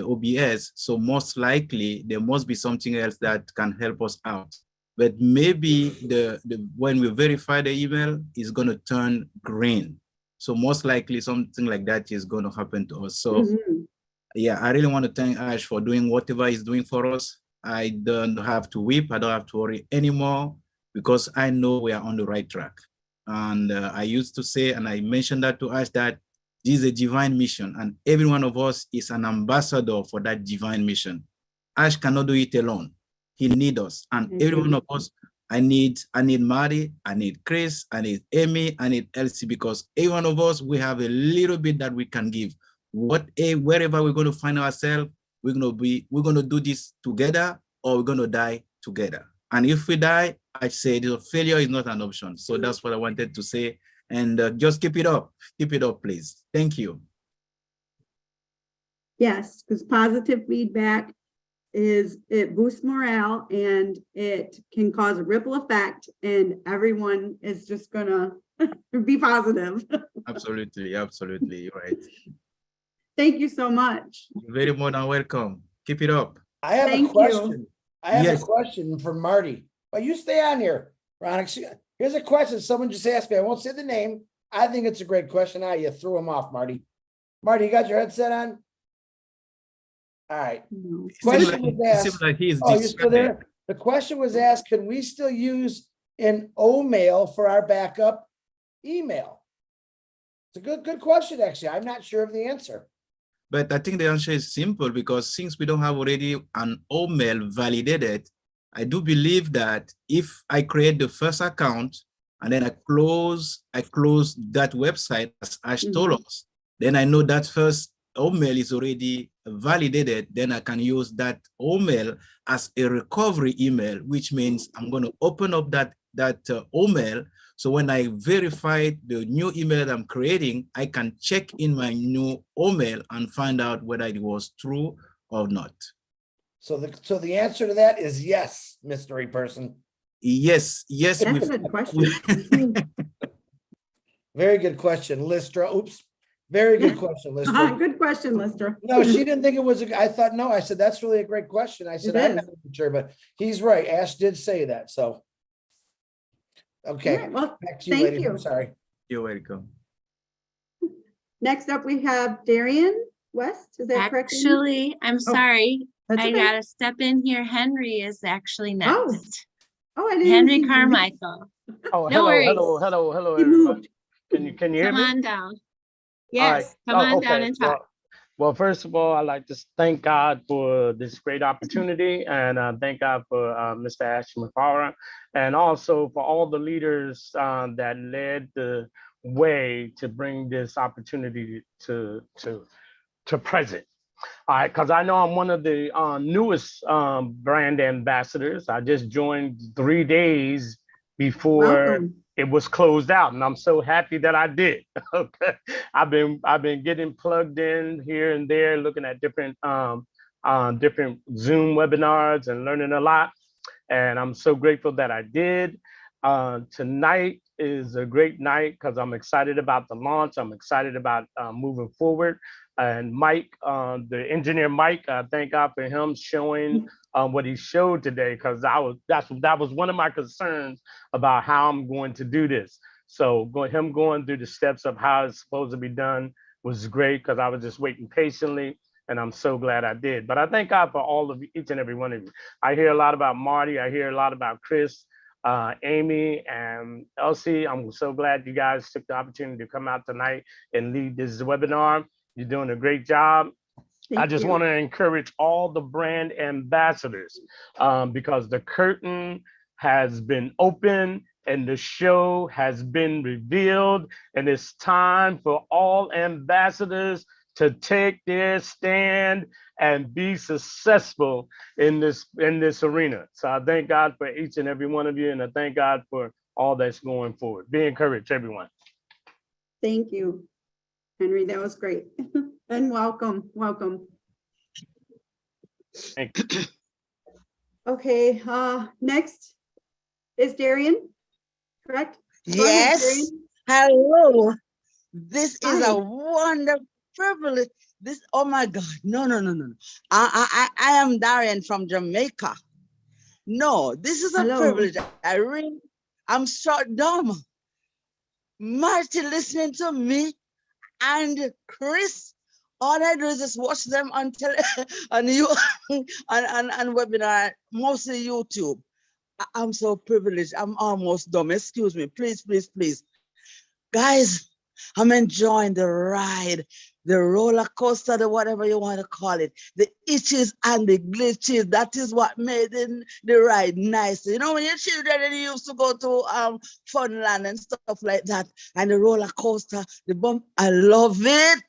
OBS, so most likely there must be something else that can help us out. But maybe when we verify the email, it's going to turn green. So most likely something like that is going to happen to us. So yeah, I really want to thank Ash for doing whatever he's doing for us. I don't have to weep. I don't have to worry anymore because I know we are on the right track. And I used to say, and I mentioned that to Ash, that this is a divine mission and every one of us is an ambassador for that divine mission. Ash cannot do it alone. He needs us, and every one of us. I need Marty, I need Chris, I need Amy, I need Elsie, because every one of us, we have a little bit that we can give. Wherever we're going to find ourselves, we're going to do this together, or we're going to die together. And if we die, I say the failure is not an option. So that's what I wanted to say, and just keep it up, please. Thank you. Yes, because positive feedback it boosts morale and it can cause a ripple effect, and everyone is just gonna be positive. Absolutely, you're right. Thank you so much. You're very more than welcome. Keep it up. I have Thank a question. you. I have Yes. a question for Marty. Well, you stay on here, Ronix. Here's a question someone just asked me. I won't say the name. I think it's a great question. You threw him off, Marty. Marty, you got your headset on? All right. Question was asked. Oh, you're still there? The question was asked, can we still use an O-mail for our backup email? It's a good question, actually. I'm not sure of the answer. But I think the answer is simple, because since we don't have already an O-mail validated, I do believe that if I create the first account and then I close that website as Ash told us, then I know that first O-mail is already validated. Then I can use that O-mail as a recovery email, which means I'm going to open up that O-mail. So when I verify the new email that I'm creating, I can check in my new O-mail and find out whether it was true or not. So the answer to that is yes, mystery person. Yes, yes. That's a good question. Very good question, Listra. Oops. Very good question, Listra. Good question, Lister. No, she didn't think it was, I thought, no, I said, that's really a great question. I said, It I'm is. not sure, but he's right. Ash did say that, so. Okay, All right, well, back to you, thank ladies. I'm you. sorry. You're welcome. Next up, we have Darian West. Is that correct? Amy? Actually, I'm sorry. that's I okay. gotta step in here. Henry is actually next. Oh, I didn't Henry see him. Carmichael. Oh, No worries. hello, He everybody. moved. Can you hear Come me? on down. All right. Yes, come Oh, on down okay. and talk. Well, first of all, I'd like to thank God for this great opportunity, and thank God for Mr. Ash Mafara, and also for all the leaders that led the way to bring this opportunity to present. All right, because I know I'm one of the newest brand ambassadors. I just joined 3 days before Welcome. it was closed out, and I'm so happy that I did. Okay, I've been getting plugged in here and there, looking at different Zoom webinars and learning a lot. And I'm so grateful that I did. Tonight is a great night because I'm excited about the launch. I'm excited about moving forward. And Mike, the engineer Mike, thank God for him showing what he showed today, because that was one of my concerns about how I'm going to do this. So him going through the steps of how it's supposed to be done was great, because I was just waiting patiently, and I'm so glad I did. But I thank God for all of each and every one of you. I hear a lot about Marty. I hear a lot about Chris, Amy, and Elsie. I'm so glad you guys took the opportunity to come out tonight and lead this webinar. You're doing a great job. I just want to encourage all the brand ambassadors, because the curtain has been open and the show has been revealed, and it's time for all ambassadors to take their stand and be successful in this arena. So I thank God for each and every one of you, and I thank God for all that's going forward. Be encouraged, everyone. Thank you, Henry. That was great. And welcome. Thank you. Okay, next is Darian, correct? Go ahead, Yes. Darian. Hello. This is Hi. a wonderful privilege. Oh my God. No. I am Darian from Jamaica. No, this is a privilege. I'm short dumb. Marty listening to me and Chris. All I do is just watch them on on webinar, mostly YouTube. I'm so privileged. I'm almost dumb. Excuse me. Please. Guys, I'm enjoying the ride, the roller coaster, the whatever you want to call it, the itches and the glitches. That is what made the ride nice. You know, when you're children and you used to go to Funland and stuff like that, and the roller coaster, the bump, I love it.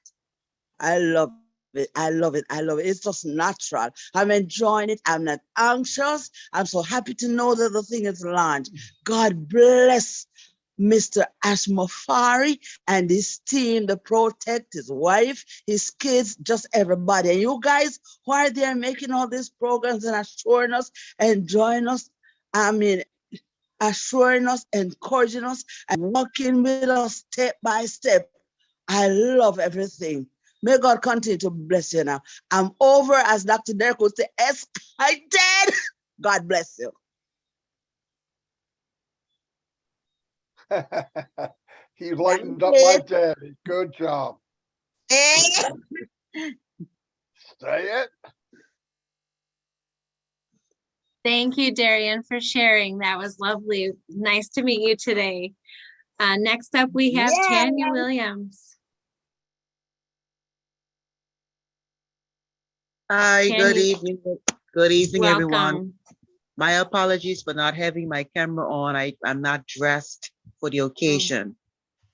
I love it. It's just natural. I'm enjoying it. I'm not anxious. I'm so happy to know that the thing is launched. God bless Mr. Ashmafari and his team, the Protect, his wife, his kids, just everybody. And you guys who are there making all these programs and assuring us, enjoying us, assuring us, encouraging us, and walking with us step by step. I love everything. May God continue to bless you now. I'm over, as Dr. Derek would say, excited. God bless you. He lightened up my daddy. Good job. Say it. Thank you, Darian, for sharing. That was lovely. Nice to meet you today. Next up, we have Tanya Williams. Hi, good Tanya, evening. Good evening, everyone. welcome. My apologies for not having my camera on. I'm not dressed for the occasion.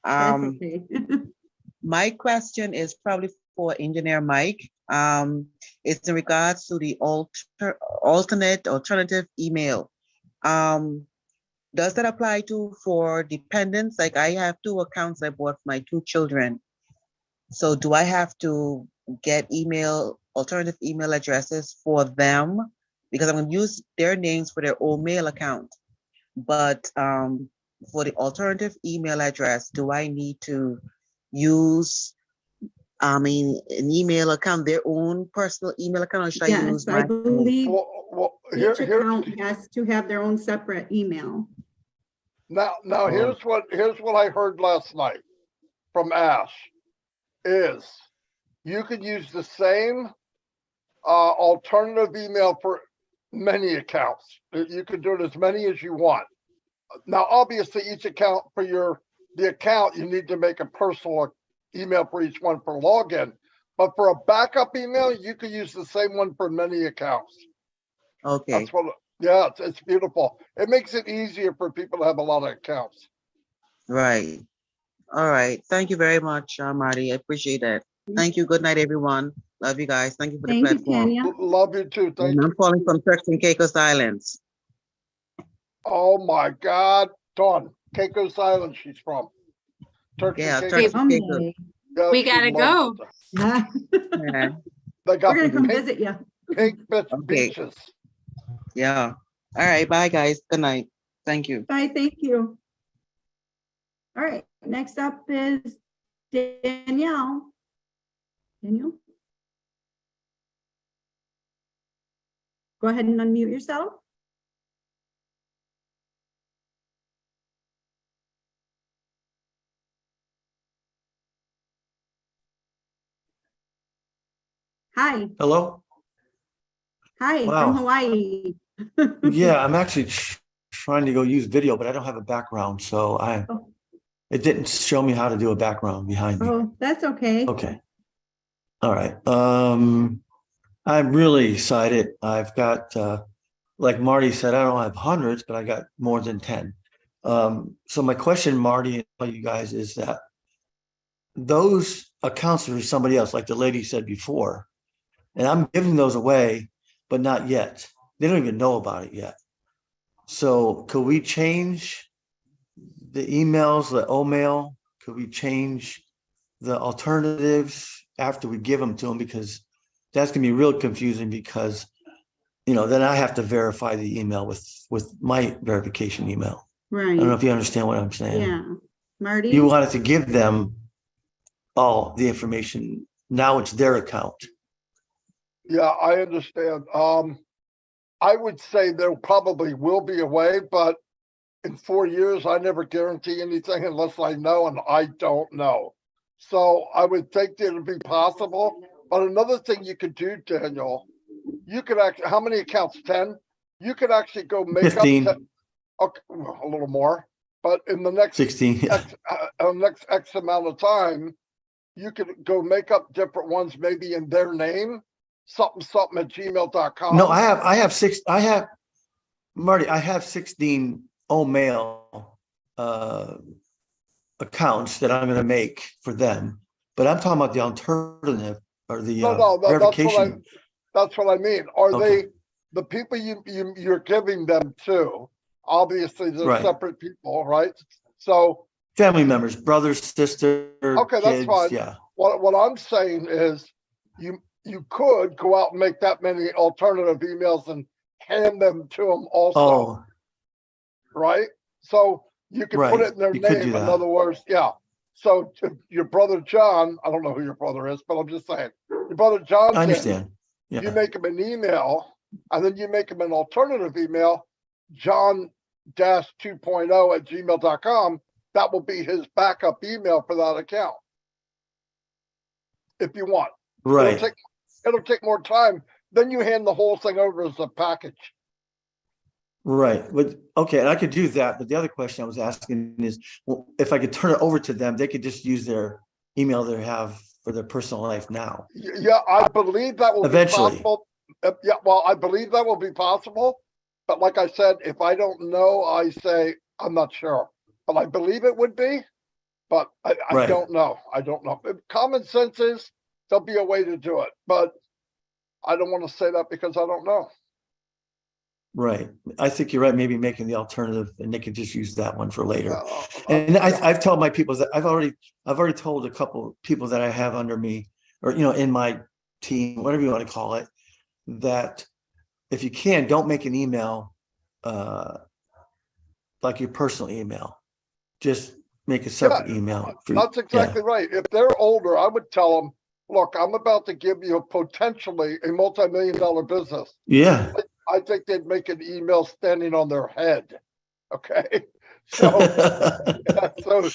That's okay. My question is probably for Engineer Mike. It's in regards to the alternative email. Does that apply for dependents? Like, I have 2 accounts I bought for my 2 children. So do I have to get alternative email addresses for them? Because I'm going to use their names for their old mail account. but for the alternative email address, do I need to use, an email account, their own personal email account, or should I use Yes, I my? believe here, each account has to have their own separate email. now Oh. here's what I heard last night from Ash is you could use the same alternative email for many accounts. You could do it as many as you want. Now, obviously, each account for the account, you need to make a personal email for each one for login. But for a backup email, you could use the same one for many accounts. Okay. That's what. Yeah, it's beautiful. It makes it easier for people to have a lot of accounts. Right. All right. Thank you very much, Marty. I appreciate that. Thank you. Good night, everyone. Love you guys. Thank you for the platform. Love you too. Thank And you. I'm calling from Turks and Caicos Islands. Oh my God, Dawn, Caicos Island. She's from Turks Yeah, and Turks Caicos. and Caicos. Yeah, We she gotta loves go. it. Yeah. They got We're gonna come pink, visit you. pink Okay. beaches. Yeah. All right. Bye, guys. Good night. Thank you. Bye, thank you. All right, next up is Danielle. Danielle? Go ahead and unmute yourself. Hi. Hello? Hi, Wow. from Hawaii. Yeah, I'm actually trying to go use video, but I don't have a background, so it didn't show me how to do a background behind me. Oh, that's okay. Okay. All right. I'm really excited. I've got, like Marty said, I don't have hundreds, but I got more than 10. So my question, Marty, and all you guys, is that those accounts are for somebody else, like the lady said before, and I'm giving those away, but not yet. They don't even know about it yet. So could we change the emails, the O-mail? Could we change the alternatives after we give them to them? Because that's gonna be real confusing, because then I have to verify the email with my verification email. I Right. don't know if you understand what I'm saying. Yeah. Marty? You wanted to give them all the information. Now it's their account. Yeah, I understand. I would say there probably will be a way, but in 4 years, I never guarantee anything unless I know, and I don't know. So I would think that it'd be possible. But another thing you could do, Daniel, you could actually, how many accounts? 10? You could actually go make 15. up okay, well, a little more, but in the next 16. Yeah. next X amount of time, you could go make up different ones, maybe in their name, something at gmail.com. No, Marty, I have 16 O-mail accounts that I'm going to make for them, but I'm talking about the alternative or the verification. That's what I mean. Are Okay. they the people you're giving them to? Obviously, they're Right. separate people, right? So Family members, brothers, sister, okay, that's kids. fine. Yeah. What I'm saying is, you could go out and make that many alternative emails and hand them to them also, Oh, right? So you can put right. it in their You could name. do In that. other words, yeah. So if your brother John, I don't know who your brother is, but I'm just saying, your brother John's I in, understand. you Yeah. make him an email, and then you make him an alternative email, john-2.0 @gmail.com. That will be his backup email for that account. If you want. Right. It'll take more time. Then you hand the whole thing over as a package. Right. But okay, and I could do that. But the other question I was asking is, well, if I could turn it over to them, they could just use their email they have for their personal life now. Yeah, I believe that will Eventually. be possible. Yeah, well, I believe that will be possible. But like I said, if I don't know, I say I'm not sure. But I believe it would be. But I Right. don't know. I don't know. Common sense is there'll be a way to do it. But I don't want to say that because I don't know. Right. I think you're right. Maybe making the alternative, and they could just use that one for later. And I've told my people that I've already told a couple people that I have under me, or in my team, whatever you want to call it, that if you can, don't make an email like your personal email. Just make a separate email. That's exactly right. If they're older, I would tell them, look, I'm about to give you potentially a multi-million-dollar business. Yeah. I think they'd make an email standing on their head. Okay. So, so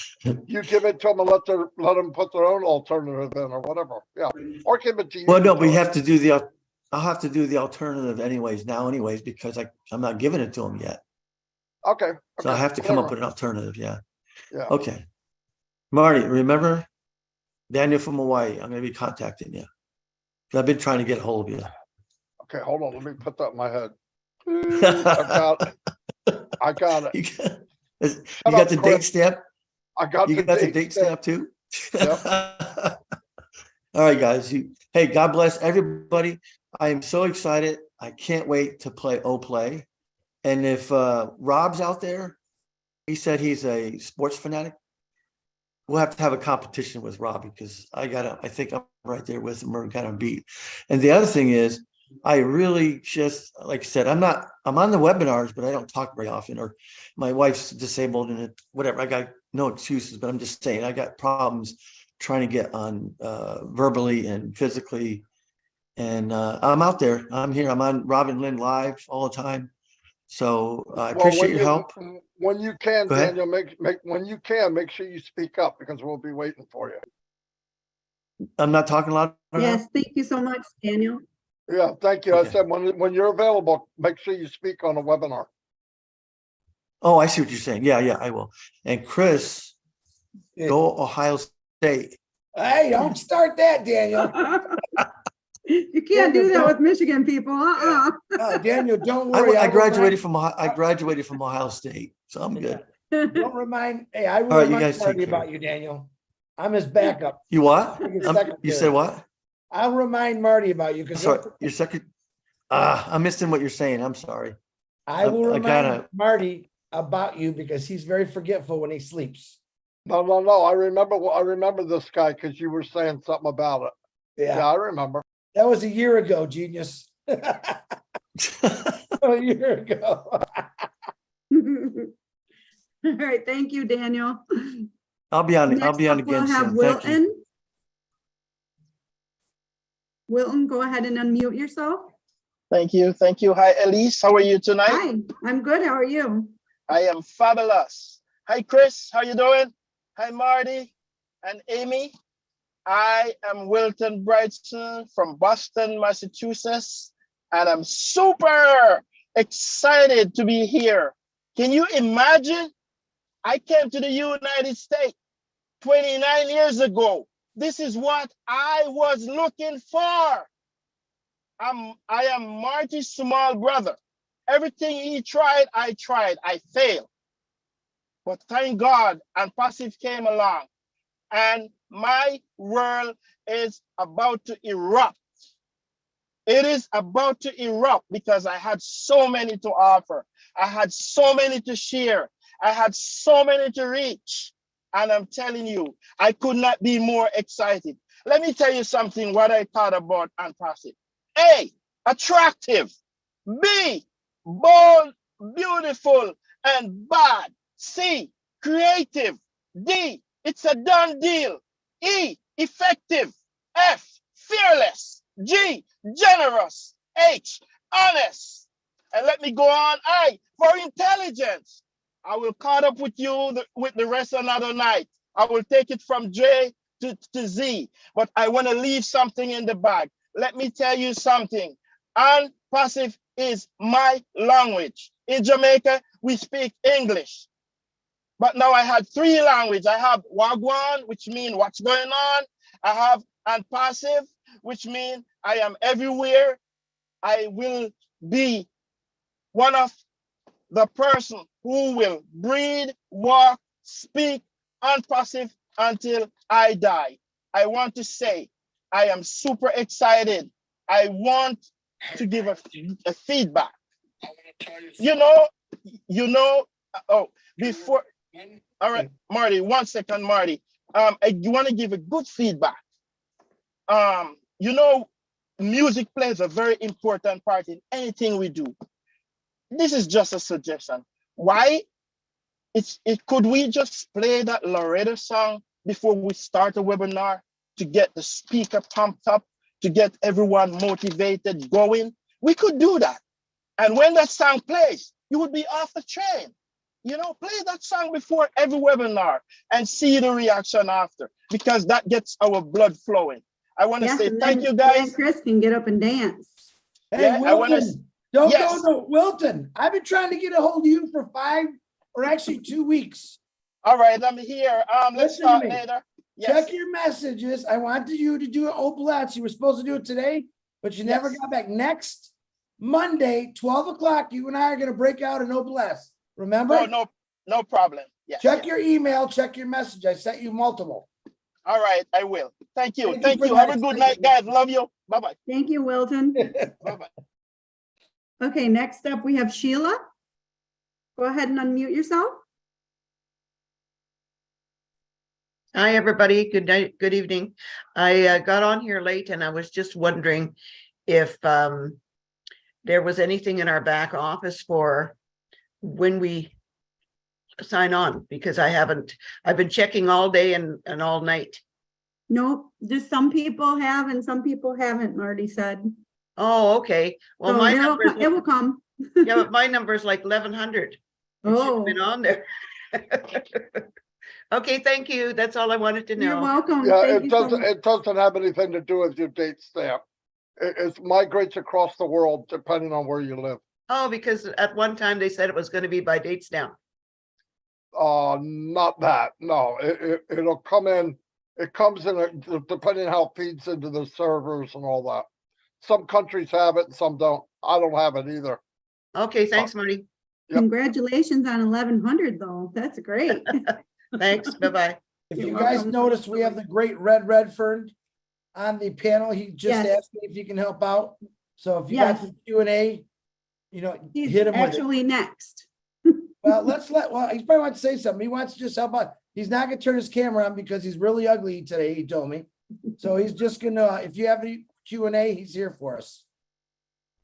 you give it to them and let them put their own alternative in or whatever. Yeah. Or give it to you. Well, no, we have to do I'll have to do the alternative anyways, because I'm not giving it to them yet. Okay. So I have to come up with whatever. an alternative. Yeah. Yeah. Okay. Marty, remember Daniel from Hawaii? I'm going to be contacting you. I've been trying to get a hold of you. Okay. Hold on. Let me put that in my head. I got it. You got the date stamp? I got you the got date the date stamp too? Yep. All right, guys. Hey, God bless everybody. I am so excited. I can't wait to play Play. And if Rob's out there, he said he's a sports fanatic. We'll have to have a competition with Rob because I think I'm right there with him. We're kind of beat. And the other thing is, I really just, like I said, I'm on the webinars, but I don't talk very often, or my wife's disabled and whatever. I got no excuses, but I'm just saying I got problems trying to get on verbally and physically. And I'm out there. I'm here. I'm on Robin Lynn Live all the time. So I appreciate your help. When you can, Go ahead. Daniel, when you can, make sure you speak up because we'll be waiting for you. I'm not talking loud enough? Yes, thank you so much, Daniel. Yeah, thank you. Okay. I said when you're available, make sure you speak on a webinar. Oh, I see what you're saying. Yeah, I will. And Chris, go Ohio State. Hey, don't start that, Daniel. You can't do that with Michigan people. Daniel, don't worry. I graduated from Ohio State, so I'm good. Don't remind. Hey, I will All right, you remind guys take Marty care. about you, Daniel. I'm his backup. You what? His You secretary. said what? I'll remind Marty about you because Sorry, your second. I'm missing what you're saying. I'm sorry. I will I remind gotta. Marty about you because he's very forgetful when he sleeps. No. I remember this guy because you were saying something about it. Yeah, I remember. That was a year ago, genius. A year ago. All right, thank you, Daniel. I'll be on Next up, again we'll have soon. Thank you. Wilton. Wilton, go ahead and unmute yourself. Thank you. Thank you. Hi, Elise. How are you tonight? Hi, I'm good. How are you? I am fabulous. Hi, Chris. How you doing? Hi, Marty and Amy. I am Wilton Brightson from Boston, Massachusetts, and I'm super excited to be here. Can you imagine? I came to the United States 29 years ago. This is what I was looking for. I am Marty's small brother. Everything he tried, I tried. I failed. But thank God, ONPASSIVE came along, and my world is about to erupt. It is about to erupt because I had so many to offer. I had so many to share. I had so many to reach. And I'm telling you, I could not be more excited. Let me tell you something, what I thought about ONPASSIVE. A, attractive. B, bold, beautiful, and bad. C, creative. D, it's a done deal. E, effective. F, fearless. G, generous. H, honest. And let me go on. I, for intelligence. I will caught up with you with the rest another night. I will take it from J to Z, but I want to leave something in the bag. Let me tell you something. ONPASSIVE is my language. In Jamaica, we speak English. But now I had 3 languages. I have Wagwan, which means what's going on. I have ONPASSIVE, which means I am everywhere. I will be one of the person who will breathe, walk, speak ONPASSIVE until I die. I want to say, I am super excited. I want to give a feedback. Before, all right, Marty, 1 second, Marty. I want to give a good feedback. Music plays a very important part in anything we do. This is just a suggestion. Why? Could we just play that Loretta song before we start the webinar to get the speaker pumped up, to get everyone motivated, going? We could do that. And when that song plays, you would be off the train. You know, play that song before every webinar and see the reaction after, because that gets our blood flowing. I want to say thank you guys. Chris can get up and dance. Hey, Yeah, Wilton, don't yes. go to Wilton. I've been trying to get a hold of you for 5 or actually 2 weeks. All right, I'm here. Let's Listen to start me. later. Yes. Check your messages. I wanted you to do it Oblats. You were supposed to do it today, but you never got back. Next Monday, 12 o'clock, you and I are going to break out an Oblats. Remember? Oh, no problem. Yes. Check your email, check your message. I sent you multiple. All right, I will. Thank you. Thank you Thank for you. that Have a good night, guys. Love you. Bye-bye. Thank you, Wilton. Bye-bye. Okay, next up we have Sheila. Go ahead and unmute yourself. Hi, everybody. Good night. Good evening. I got on here late and I was just wondering if there was anything in our back office for when we sign on, because I've been checking all day and all night. Nope, just some people have and some people haven't, Marty said. Oh, okay. Well, So my it number will come. yeah, but my number is like 1100. It should have been on there. Okay, thank you. That's all I wanted to know. You're welcome. Yeah, Thank it you so doesn't, much. it doesn't have anything to do with your date stamp. It migrates across the world depending on where you live. Oh, because at one time they said it was going to be by date stamp. Not that, no, it'll come in, it comes in, depending how it feeds into the servers and all that. Some countries have it and some don't. I don't have it either. Okay, thanks, Marty. Yep. Congratulations on 1100 though. That's great. Thanks, bye-bye. If You're you guys welcome. notice, we have the great Red Redfern on the panel. He just Yes. asked me if he can help out. So if you Yes. got some Q&A, you know, He's hit him with it. actually next. Well, he probably wants to say something. He wants to just help out. He's not gonna turn his camera on because he's really ugly today, he told me. So he's just gonna, if you have any Q&A, he's here for us.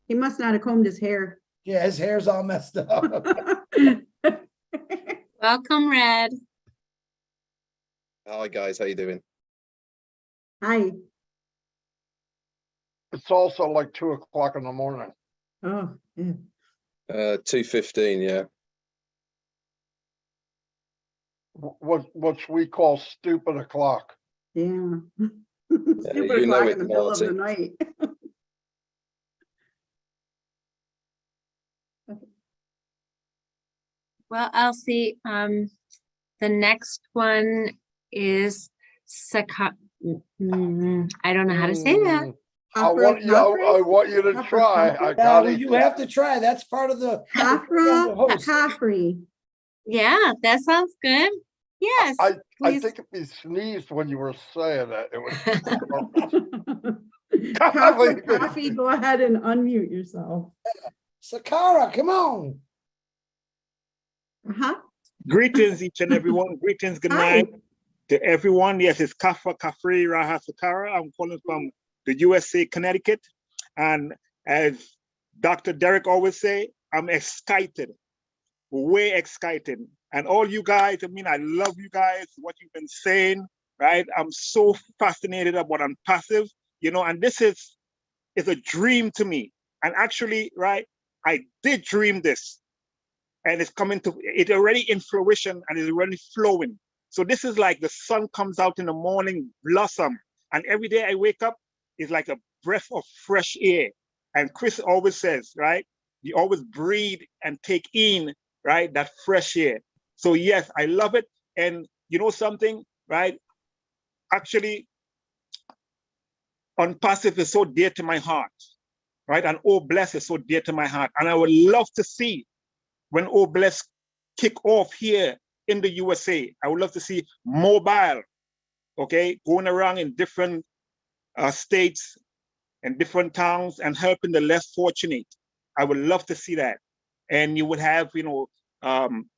He must not have combed his hair. Yeah, his hair's all messed up. Welcome, Red. Hi guys, how you doing? Hi. It's also like 2 o'clock in the morning. Oh, yeah. 2:15, yeah. What we call stupid o'clock. Yeah. you Stupid know o'clock it, in the middle of the Marty. night. Well, Elsie, the next one is Saka. I don't know how to say that. I want you to try. I Yeah, got well, it. you have to try. That's part of the Kafra host. Kafri. Yeah, that sounds good. Yes. I please. think if you sneezed when you were saying it, it was Kafra Coffee, go ahead and unmute yourself. Sakara, come on. Uh-huh. Greetings, each and everyone. Greetings, good Hi. night to everyone. Yes, it's Kafra Kafri Raha Sakara. I'm calling from the USA, Connecticut. And as Dr. Derek always say, I'm excited, way excited. And all you guys, I mean, I love you guys, what you've been saying, right? I'm so fascinated about ONPASSIVE, you know, and this is a dream to me. And actually, right, I did dream this. And it's coming to, it already in fruition and is already flowing. So this is like the sun comes out in the morning, blossom. And every day I wake up, it's like a breath of fresh air. And Chris always says, right, you always breathe and take in, right, that fresh air. So yes, I love it. And you know something, right? Actually, ONPASSIVE is so dear to my heart, right? And Oh Bless is so dear to my heart. And I would love to see when Oh Bless kick off here in the USA. I would love to see mobile, okay, going around in different states and different towns and helping the less fortunate. I would love to see that. And you would have, you know,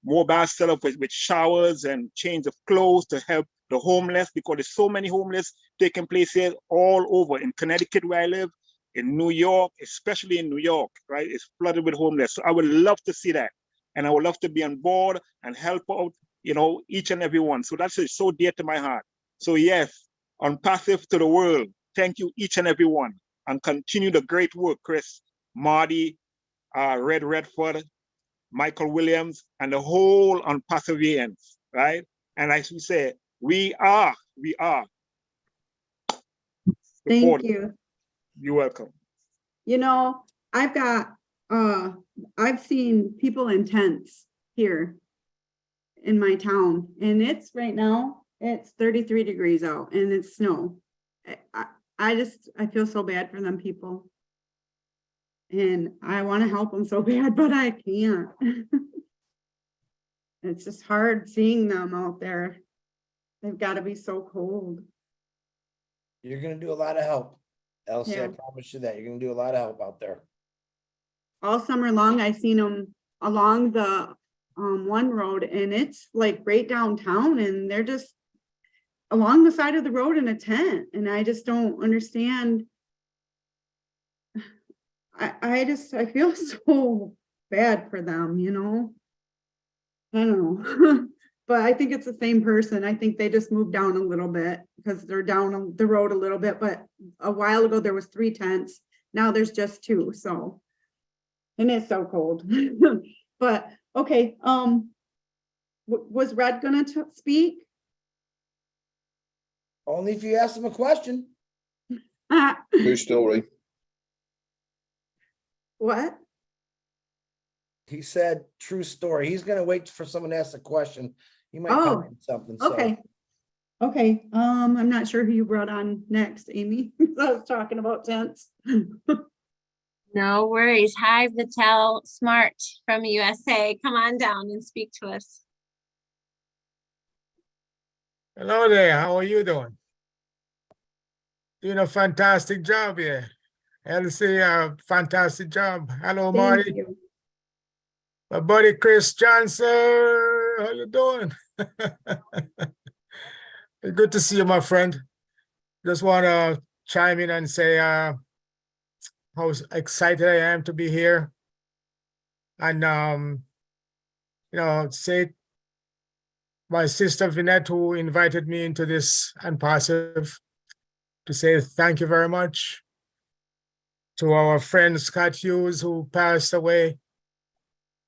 mobile set up with showers and change of clothes to help the homeless, because there's so many homeless taking place here all over in Connecticut where I live, in New York, especially in New York, right? It's flooded with homeless. So I would love to see that. and I would love to be on board and help out, you know, each and every one. So that's so dear to my heart. So yes, ONPASSIVE to the world. Thank you, each and every one, and continue the great work, Chris, Marty, Red Redford, Michael Williams, and the whole ONPASSIVians, right? And as we say, we are. Thank you. You're welcome. You know, I've seen people in tents here in my town, and it's right now, it's 33 degrees out and it's snow. I feel so bad for them people. And I want to help them so bad, but I can't. It's just hard seeing them out there. They've got to be so cold. You're gonna do a lot of help. Elsie, I Yeah. promise you that. You're gonna do a lot of help out there. All summer long, I've seen them along the one road, and it's like right downtown, and they're just along the side of the road in a tent. And I just don't understand. I feel so bad for them, you know. I don't know. But I think it's the same person. I think they just moved down a little bit because they're down the road a little bit. But a while ago there was 3 tents. Now there's just 2. So, and it's so cold. But okay. Was Red gonna speak? Only if you ask him a question. True story. What? He said, true story. He's gonna wait for someone to ask a question. You might Oh, comment something. So. Okay. Okay. I'm not sure who you brought on next, Amy. I was talking about tents. No worries. Hi, Vitel Smart from USA. Come on down and speak to us. Hello there. How are you doing? Doing a fantastic job here. Elsie, fantastic job. Hello, Thank Marty. you. My buddy Chris Johnson. How you doing? Good to see you, my friend. Just want to chime in and say how excited I am to be here. And you know, say my sister Vinette, who invited me into this ONPASSIVE, to say thank you very much. To our friend Scott Hughes, who passed away.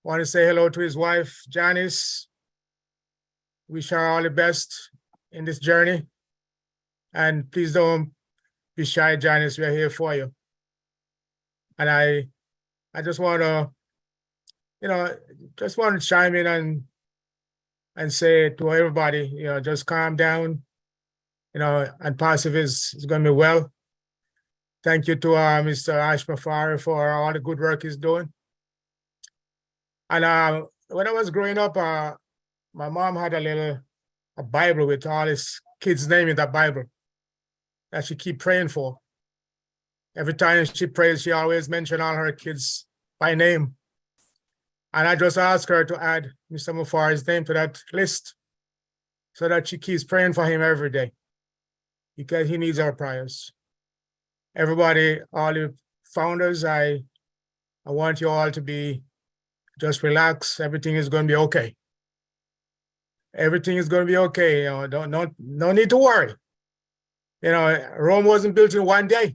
Want to say hello to his wife, Janice. Wish her all the best in this journey. And please don't be shy, Janice, we're here for you. And I just want to, you know, just want to chime in and say to everybody, you know, just calm down. You know, ONPASSIVE is going to be well. Thank you to Mr. Ash Mafari for all the good work he's doing. And when I was growing up, my mom had a Bible with all his kids' name in that Bible that she keep praying for. Every time she prays, she always mention all her kids by name. And I just asked her to add Mr. Mufari's name to that list so that she keeps praying for him every day because he needs our prayers. Everybody, all the founders, I want you all to be just relax. Everything is going to be okay. Everything is going to be okay. You know, no need to worry. You know, Rome wasn't built in one day.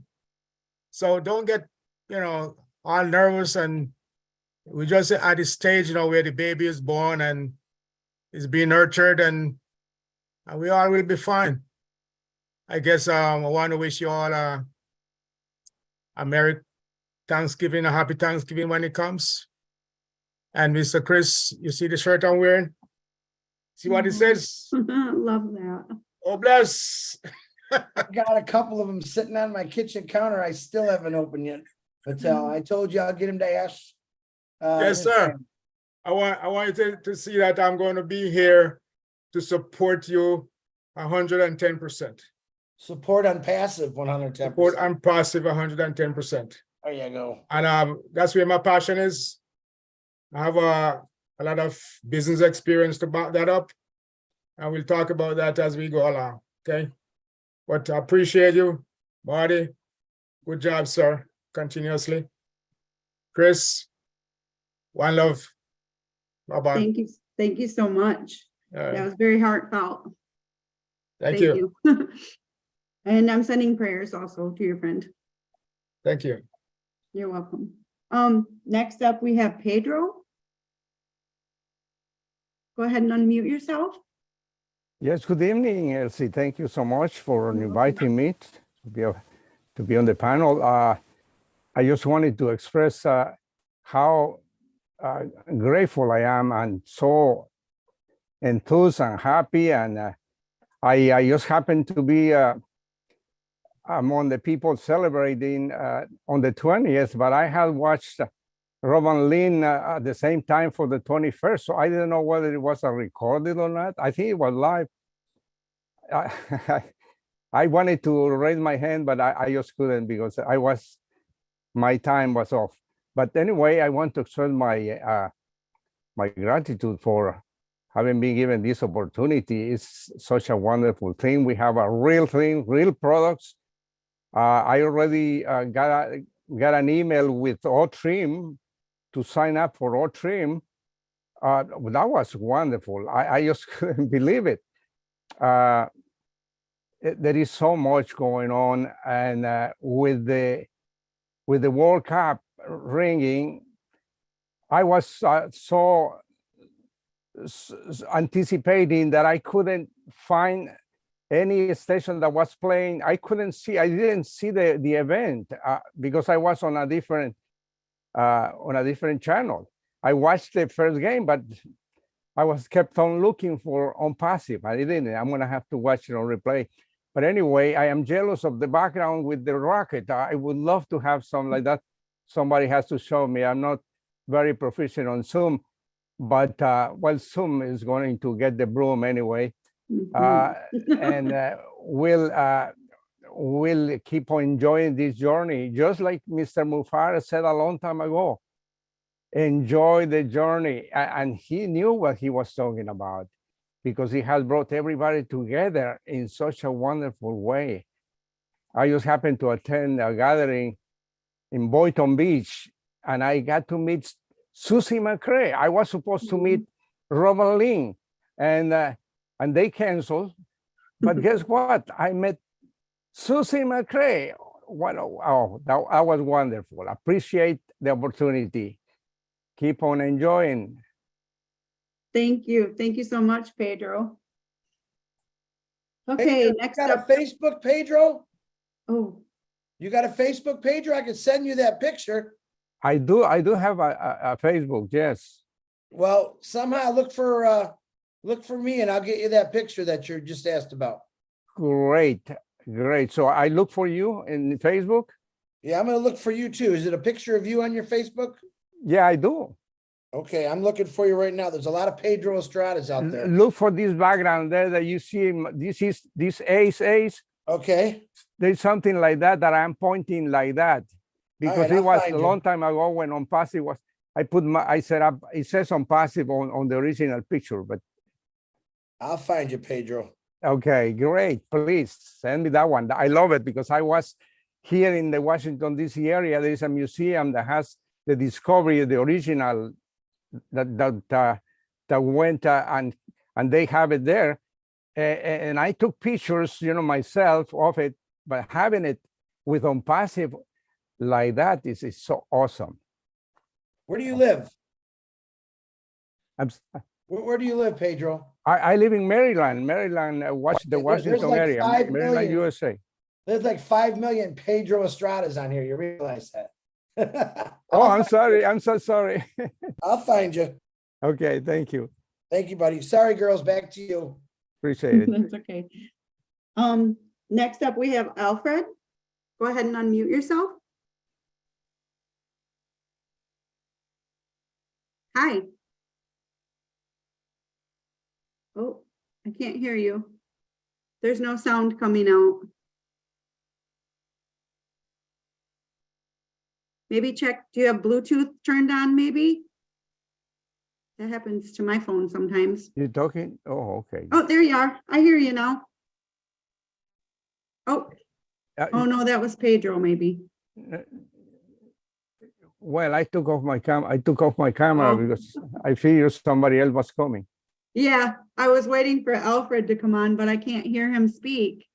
So don't get, you know, all nervous. And we just at this stage, you know, where the baby is born and is being nurtured, and we all will be fine. I guess I want to wish you all a Merry Thanksgiving, a happy Thanksgiving when it comes. And Mr. Chris, you see the shirt I'm wearing? See what it says? Love that. Oh, bless. I got a couple of them sitting on my kitchen counter. I still haven't opened yet. But I told you I'll get him to Ash. Yes, sir. I want you to see that I'm going to be here to support you 110%. Support ONPASSIVE 110%. Support ONPASSIVE 110%. There you go. And that's where my passion is. I have a lot of business experience to back that up. And we'll talk about that as we go along, okay? But I appreciate you, Marty. Good job, sir, continuously. Chris, one love. Bye-bye. Thank you so much. All right. That was very heartfelt. Thank you. And I'm sending prayers also to your friend. Thank you. You're welcome. Next up, we have Pedro. Go ahead and unmute yourself. Yes, good evening, Elsie. Thank you so much for inviting me to be on the panel. I just wanted to express how grateful I am and so enthused and happy. And I just happen to be among the people celebrating on the 20th, but I had watched Robin Lynn at the same time for the 21st. So I didn't know whether it was a recorded or not. I think it was live. I wanted to raise my hand, but I just couldn't because my time was off. But anyway, I want to express my my gratitude for having been given this opportunity. It's such a wonderful thing. We have a real thing, real products. I already got an email with OTRIM to sign up for OTRIM. That was wonderful. I just couldn't believe it. There is so much going on, and with the World Cup ringing, I was so anticipating that I couldn't find any station that was playing. I didn't see the event because I was on a different channel. I watched the first game, but I was kept on looking for ONPASSIVE. I didn't. I'm gonna have to watch it on replay. But anyway, I am jealous of the background with the rocket. I would love to have something like that. Somebody has to show me. I'm not very proficient on Zoom, but well, Zoom is going to get the broom anyway. And we'll keep on enjoying this journey, just like Mr. Mufara said a long time ago. Enjoy the journey, and he knew what he was talking about because he has brought everybody together in such a wonderful way. I just happened to attend a gathering in Boynton Beach, and I got to meet Susie McCrae. I was supposed to meet Robin Lynn, and they canceled. But guess what? I met Susie McCrae. That was wonderful. Appreciate the opportunity. Keep on enjoying. Thank you. Thank you so much, Pedro. Okay, Pedro, next you got up. a Facebook, Pedro? Oh. You got a Facebook page, or I can send you that picture. I do have a Facebook, yes. Well, somehow look for me and I'll get you that picture that you're just asked about. Great. So I look for you in Facebook? Yeah, I'm gonna look for you too. Is it a picture of you on your Facebook? Yeah, I do. Okay, I'm looking for you right now. There's a lot of Pedro Estradas out there. Look for this background there that you see. This ace. Okay. There's something like that I'm pointing like that because it was a long time ago when ONPASSIVE was. I set up. It says ONPASSIVE on the original picture, but I'll find you, Pedro. Okay, great. Please send me that one. I love it because I was here in the Washington, D.C. area. There is a museum that has the discovery, the original that went and they have it there. And I took pictures, myself of it, but having it with ONPASSIVE like that is so awesome. Where do you live? Where do you live, Pedro? I live in Maryland, the Washington area, Maryland, USA. There's like 5 million Pedro Estradas on here. You realize that? Oh, I'm sorry. I'm so sorry. I'll find you. Okay, thank you. Thank you, buddy. Sorry, girls, back to you. Appreciate it. That's okay. Next up, we have Alfred. Go ahead and unmute yourself. Hi. Oh, I can't hear you. There's no sound coming out. Maybe check, do you have Bluetooth turned on maybe? That happens to my phone sometimes. You're talking? Oh, okay. Oh, there you are. I hear you now. Oh, oh no, that was Pedro maybe. Well, I took off my camera Oh. because I figured somebody else was coming. Yeah, I was waiting for Alfred to come on, but I can't hear him speak.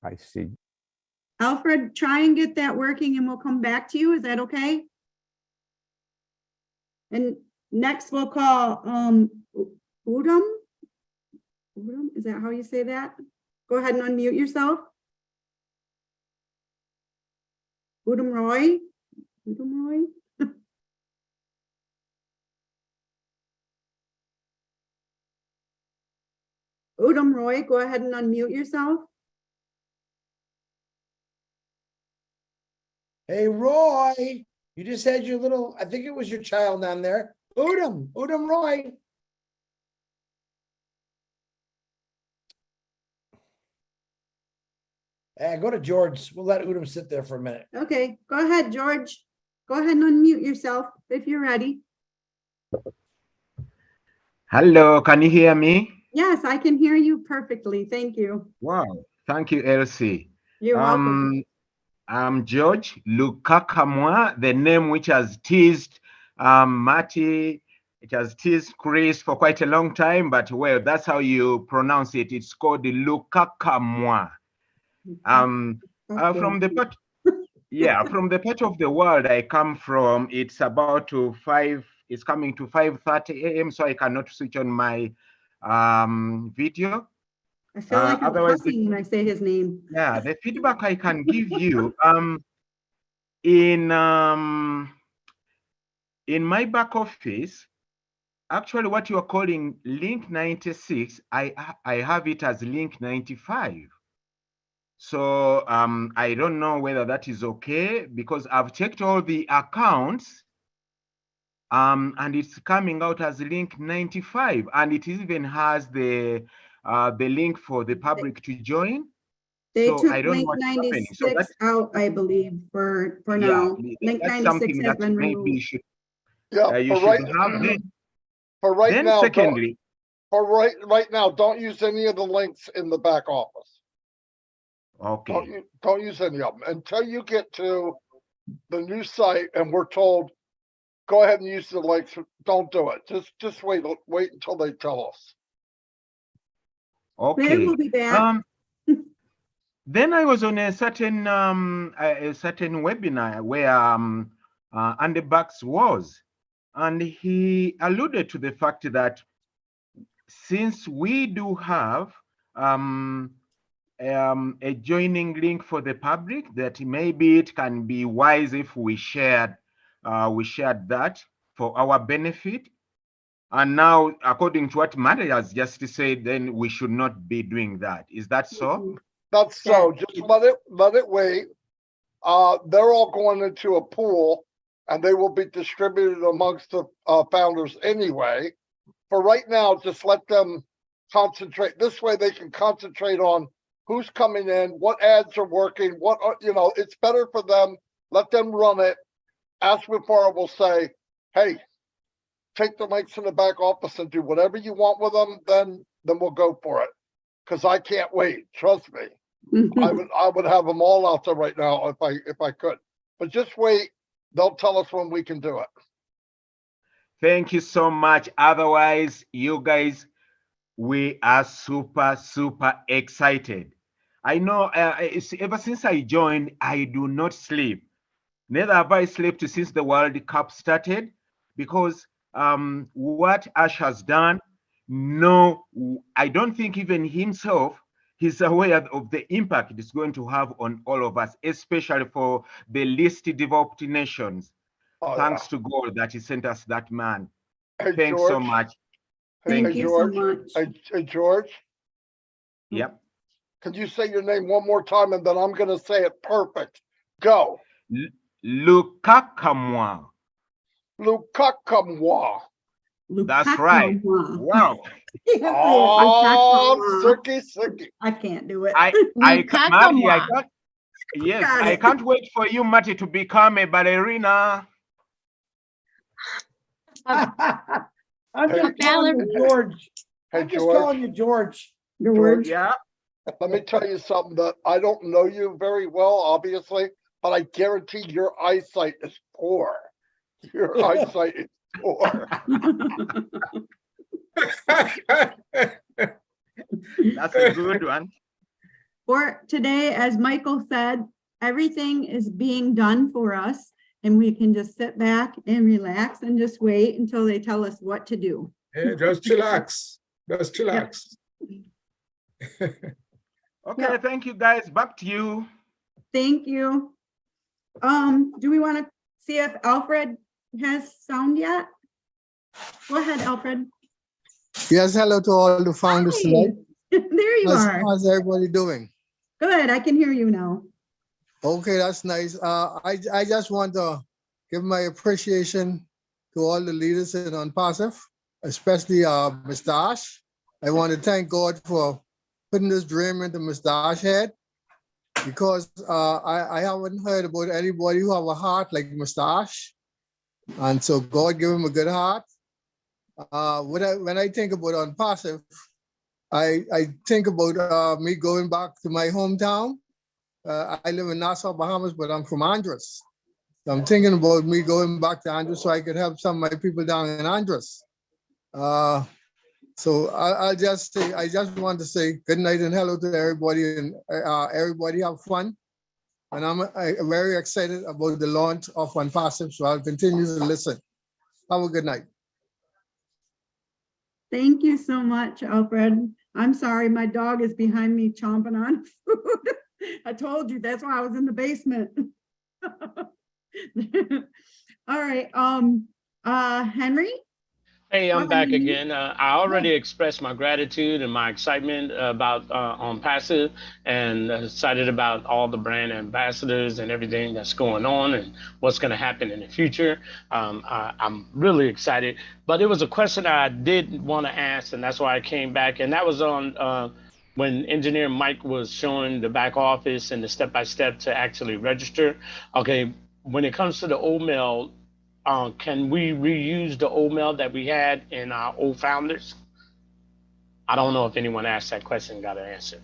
I see. Alfred, try and get that working and we'll come back to you. Is that okay? And next we'll call Udom. Udom, is that how you say that? Go ahead and unmute yourself. Udom Roy. Udom Roy. Udom Roy, go ahead and unmute yourself. Hey, Roy, you just had your little, I think it was your child on there. Udom Roy. Go to George. We'll let Udom sit there for a minute. Okay, go ahead, George. Go ahead and unmute yourself if you're ready. Hello, can you hear me? Yes, I can hear you perfectly. Thank you. Wow, thank you, Elsie. You're welcome. I'm George Lukakamwa, the name which has teased Marty, it has teased Chris for quite a long time, but well, that's how you pronounce it. It's called the Lukakamwa. From the part, yeah, from the part of the world I come from, it's about it's coming to 5:30 a.m. so I cannot switch on my video. I feel like I'm otherwise cussing when I say his name. Yeah, the feedback I can give you in my back office, actually what you are calling link 96, I have it as link 95. So I don't know whether that is okay because I've checked all the accounts and it's coming out as link 95, and it even has the link for the public to join. They So took I don't know link what's happening. 96 So that's, out, I believe, for yeah, now. Link that's 96 something has that been maybe removed. you should Yeah, you for should right, have it. for right Then now, secondly, right now, don't use any of the links in the back office. okay, Don't use any of them until you get to the new site and we're told, go ahead and use the links. Don't do it. Just wait until they tell us. okay. We'll be back. Then I was on a certain webinar where Andy Bax was, and he alluded to the fact that since we do have a joining link for the public, that maybe it can be wise if we shared that for our benefit. And now, according to what Mary has just said, then we should not be doing that. Is that so? That's so. Just let it wait. They're all going into a pool, and they will be distributed amongst the founders anyway. For right now, just let them concentrate. This way, they can concentrate on who's coming in, what ads are working, what are, it's better for them. Let them run it. Aswipara will say, hey, take the links in the back office and do whatever you want with them, then we'll go for it. Because I can't wait. Trust me. I would have them all out there right now if I could. But just wait. They'll tell us when we can do it. Thank you so much. Otherwise, you guys, we are super excited. I know ever since I joined, I do not sleep. Neither have I slept since the World Cup started, because what Ash has done, no, I don't think even himself, he's aware of the impact it's going to have on all of us, especially for the least developed nations. Thanks to God that he sent us that man. Hey, Thanks George. so much. Thank you so much. Hey, George. Yep. Can you say your name one more time and then I'm going to say it perfect? Go. Lukakamwa. Lukakamwa. That's right. Wow. Oh, Suki. I can't do it. Marty, I can't wait for you, Marty, to become a ballerina. I'm just calling you George. I'm just calling you George. George. Yeah. Let me tell you something that I don't know you very well, obviously, but I guarantee your eyesight is poor. Your eyesight is poor. That's a good one. For today, as Michael said, everything is being done for us, and we can just sit back and relax and just wait until they tell us what to do. Yeah, just chillax. Just chillax. Okay, thank you guys. Back to you. Thank you. Do we want to see if Alfred has sound yet? Go ahead, Alfred. Yes, hello to all the founders tonight. There you are. How's everybody doing? Good, I can hear you now. Okay, that's nice. I just want to give my appreciation to all the leaders in ONPASSIVE, especially Mr. Ash. I want to thank God for putting this dream into Mr. Ash's head, because I haven't heard about anybody who have a heart like Mr. Ash. And so God give him a good heart. When I think about ONPASSIVE, I think about me going back to my hometown. I live in Nassau, Bahamas, but I'm from Andros. So I'm thinking about me going back to Andros so I could help some of my people down in Andros. So I'll just say, I just want to say good night and hello to everybody, and everybody have fun. And I'm very excited about the launch of ONPASSIVE, so I'll continue to listen. Have a good night. Thank you so much, Alfred. I'm sorry, my dog is behind me chomping on food. I told you, that's why I was in the basement. All right, Henry? Hey, I'm back again. I already expressed my gratitude and my excitement about ONPASSIVE, and excited about all the brand ambassadors and everything that's going on and what's going to happen in the future. I'm really excited. But it was a question I did want to ask, and that's why I came back. And that was on when Engineer Mike was showing the back office and the step-by-step to actually register. Okay, when it comes to the old mail, can we reuse the old mail that we had in our old founders? I don't know if anyone asked that question, got an answer.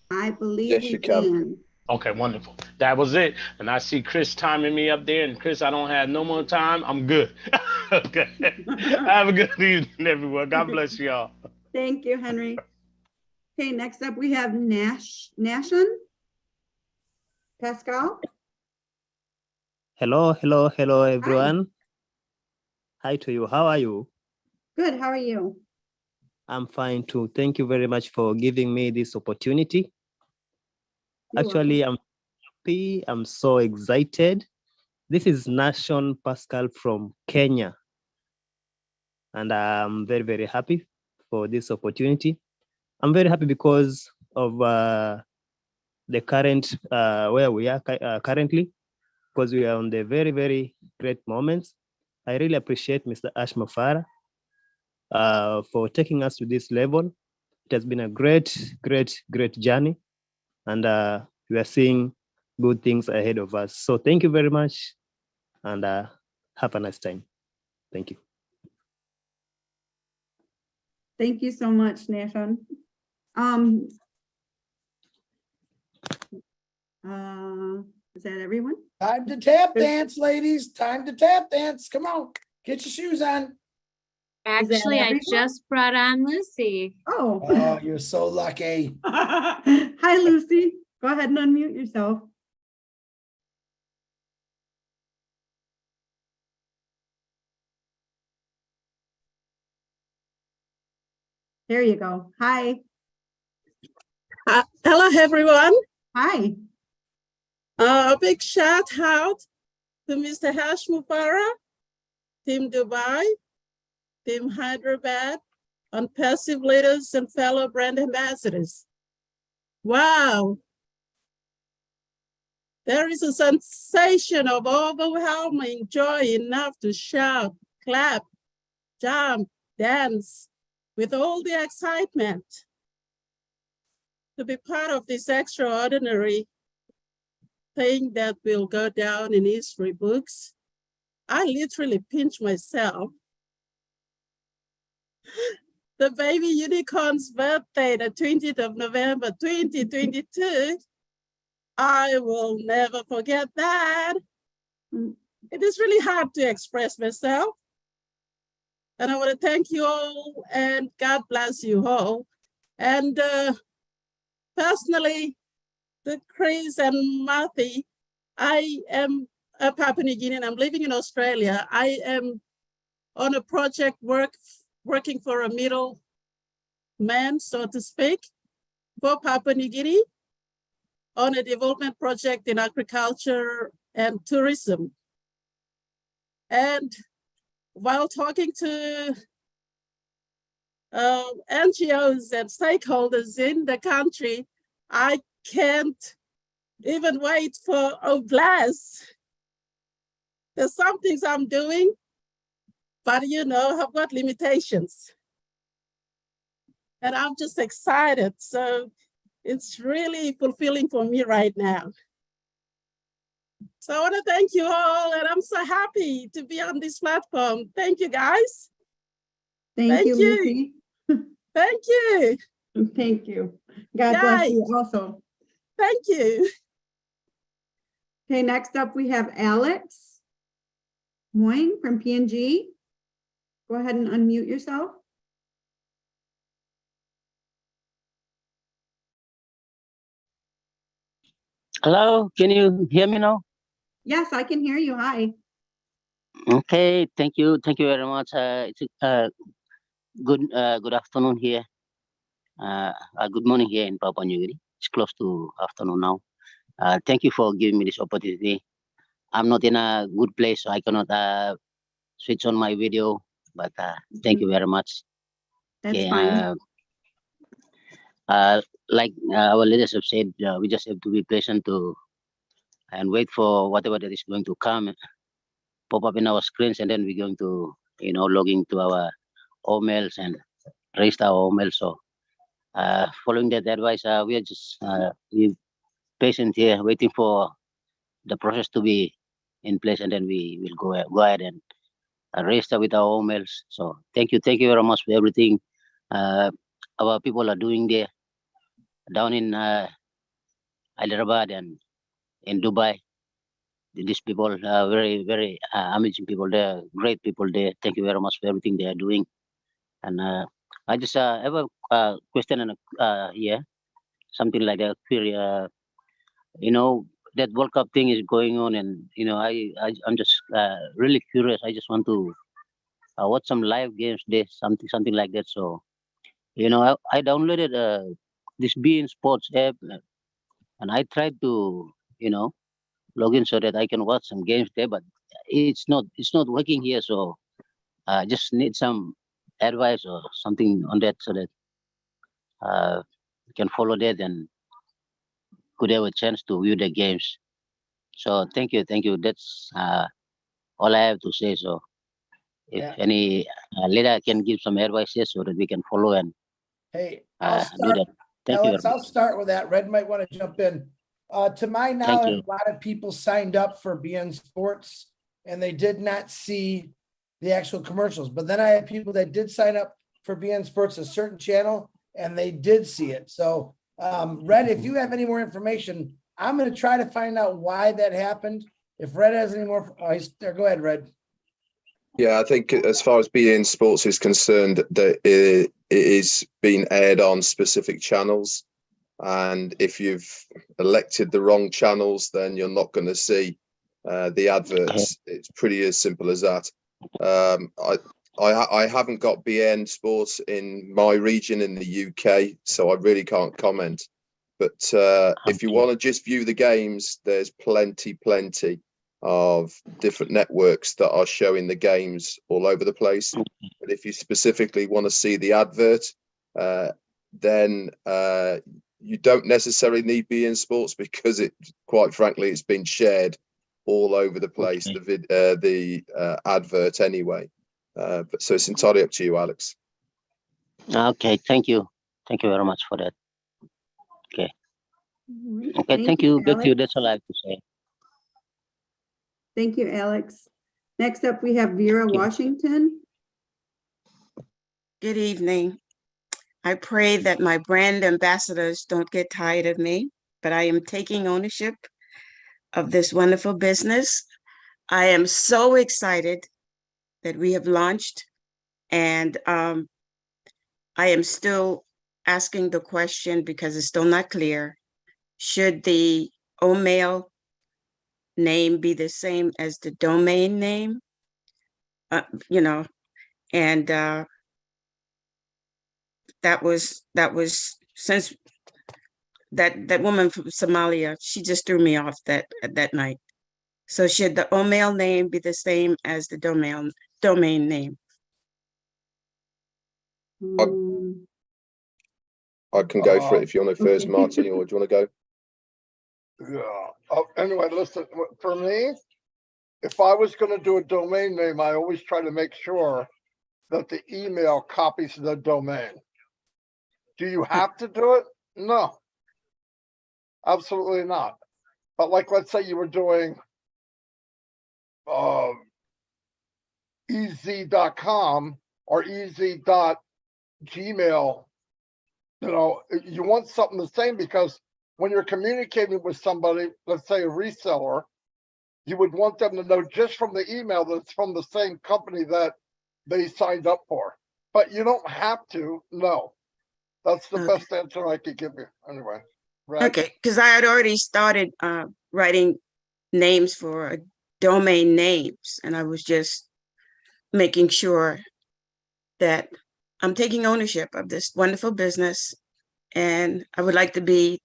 I believe you can. Okay, wonderful. That was it. And I see Chris timing me up there. And Chris, I don't have no more time. I'm good. Okay. Have a good evening, everyone. God bless you all. Thank you, Henry. Okay, next up we have Nashon. Pascal? Hello, everyone. Hi to you. How are you? Good. How are you? I'm fine too. Thank you very much for giving me this opportunity. Actually, I'm happy. I'm so excited. This is Nashon Pascal from Kenya. And I'm very, very happy for this opportunity. I'm very happy because of the current, where we are currently, because we are on the very, very great moments. I really appreciate Mr. Ash Mufara for taking us to this level. It has been a great journey, and we are seeing good things ahead of us. So thank you very much, and have a nice time. Thank you. Thank you so much, Nashon. Is that everyone? Time to tap dance, ladies. Time to tap dance. Come on, get your shoes on. Actually, I just brought on Lucy. Oh, you're so lucky. Hi, Lucy. Go ahead and unmute yourself. There you go. Hi. Hello, everyone. Hi. A big shout out to Mr. Ash Mufara, Team Dubai, Team Hyderabad, ONPASSIVE leaders and fellow brand ambassadors. Wow. There is a sensation of overwhelming joy enough to shout, clap, jump, dance with all the excitement. To be part of this extraordinary thing that will go down in history books, I literally pinch myself. The baby unicorn's birthday, the 20th of November, 2022, I will never forget that. it is really hard to express myself. And I want to thank you all and God bless you all. And personally, to Chris and Marthy, I am a Papua New Guinean. I'm living in Australia. I am on a project working for a middle man, so to speak, for Papua New Guinea on a development project in agriculture and tourism. And while talking to NGOs and stakeholders in the country, I can't even wait for Oblast. There's some things I'm doing, but you know, I've got limitations. And I'm just excited. So it's really fulfilling for me right now. So I want to thank you all, and I'm so happy to be on this platform. Thank you, guys. Thank you, Missy. Thank you. Thank you. God bless you also. Thank you. Okay, next up we have Alex Moyne from PNG. Go ahead and unmute yourself. Hello, can you hear me now? Yes, I can hear you. Hi. Okay, thank you very much. It's good afternoon here. Good morning here in Papua New Guinea. It's close to afternoon now. Thank you for giving me this opportunity. I'm not in a good place, so I cannot switch on my video, but thank you very much. That's fine. Like our leaders have said, we just have to be patient and wait for whatever that is going to come, pop up in our screens, and then we're going to, log into our emails and raise our emails. So following that advice, we are just we patient here, waiting for the process to be in place, and then we will go ahead and register with our emails. So thank you very much for everything our people are doing there down in Hyderabad and in Dubai. These people are very amazing people. They're great people there. Thank you very much for everything they are doing. And I just have a question and here, something like a query. That World Cup thing is going on, and I'm just really curious. I just want to watch some live games there, something like that. So I downloaded this beIN Sports app, and I tried to log in so that I can watch some games there, but it's not working here. So I just need some advice or something on that, so that we can follow that and could have a chance to view the games. So thank you. That's all I have to say. So if any leader can give some advice here so that we can follow and Hey, do that. Thank you Alex, very I'll start with that. Red might want to jump in. To my knowledge, a lot of people signed up for beIN Sports and they did not see the actual commercials. But then I had people that did sign up for beIN Sports, a certain channel, and they did see it. So, Red, if you have any more information, I'm going to try to find out why that happened. If Red has any more, go ahead, Red. Yeah, I think as far as beIN Sports is concerned, that it is being aired on specific channels. And if you've elected the wrong channels, then you're not going to see the adverts. It's pretty as simple as that. I haven't got beIN Sports in my region in the UK, so I really can't comment. But if you want to just view the games, there's plenty of different networks that are showing the games all over the place. But if you specifically want to see the advert, then you don't necessarily need beIN Sports, because quite frankly, it's been shared all over the place, the advert anyway. But so it's entirely up to you, Alex. Okay, thank you very much for that. Okay. Okay, thank you. Back to you. That's all I have to say. Thank you, Alex. Next up, we have Vera Washington. Good evening. I pray that my brand ambassadors don't get tired of me, but I am taking ownership of this wonderful business. I am so excited that we have launched, and I am still asking the question because it's still not clear. Should the OMail name be the same as the domain name? You know, and that was since that woman from Somalia, she just threw me off that night. So should the OMail name be the same as the domain name? I can go for it if you want to first, okay. Marty, or do you want to go? Yeah. Oh, anyway, listen, for me, if I was going to do a domain name, I always try to make sure that the email copies the domain. Do you have to do it? No, absolutely not. But like, let's say you were doing ez.com or ez.gmail, you know, you want something the same, because when you're communicating with somebody, let's say a reseller, you would want them to know just from the email that it's from the same company that they signed up for. But you don't have to. No, that's the best answer I could give you. Anyway. Right. Okay, because I had already started writing names for domain names, and I was just making sure that I'm taking ownership of this wonderful business, and I would like to be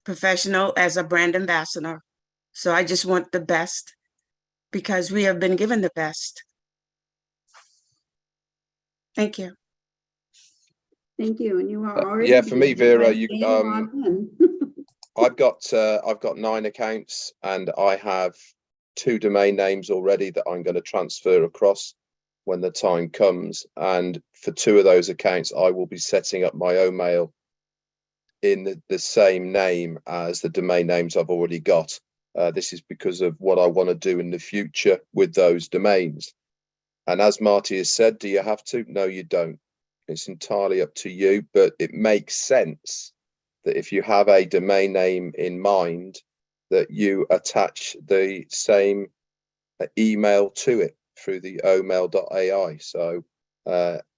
professional as a brand ambassador. So I just want the best because we have been given the best. Thank you. Thank you. And you are already. Yeah, for me, Vera, I've got 9 accounts, and I have 2 domain names already that I'm going to transfer across when the time comes. And for 2 of those accounts, I will be setting up my OMail in the same name as the domain names I've already got. This is because of what I want to do in the future with those domains. And as Marty has said, do you have to? No, you don't. It's entirely up to you, but it makes sense that if you have a domain name in mind, that you attach the same email to it through the omail.ai. So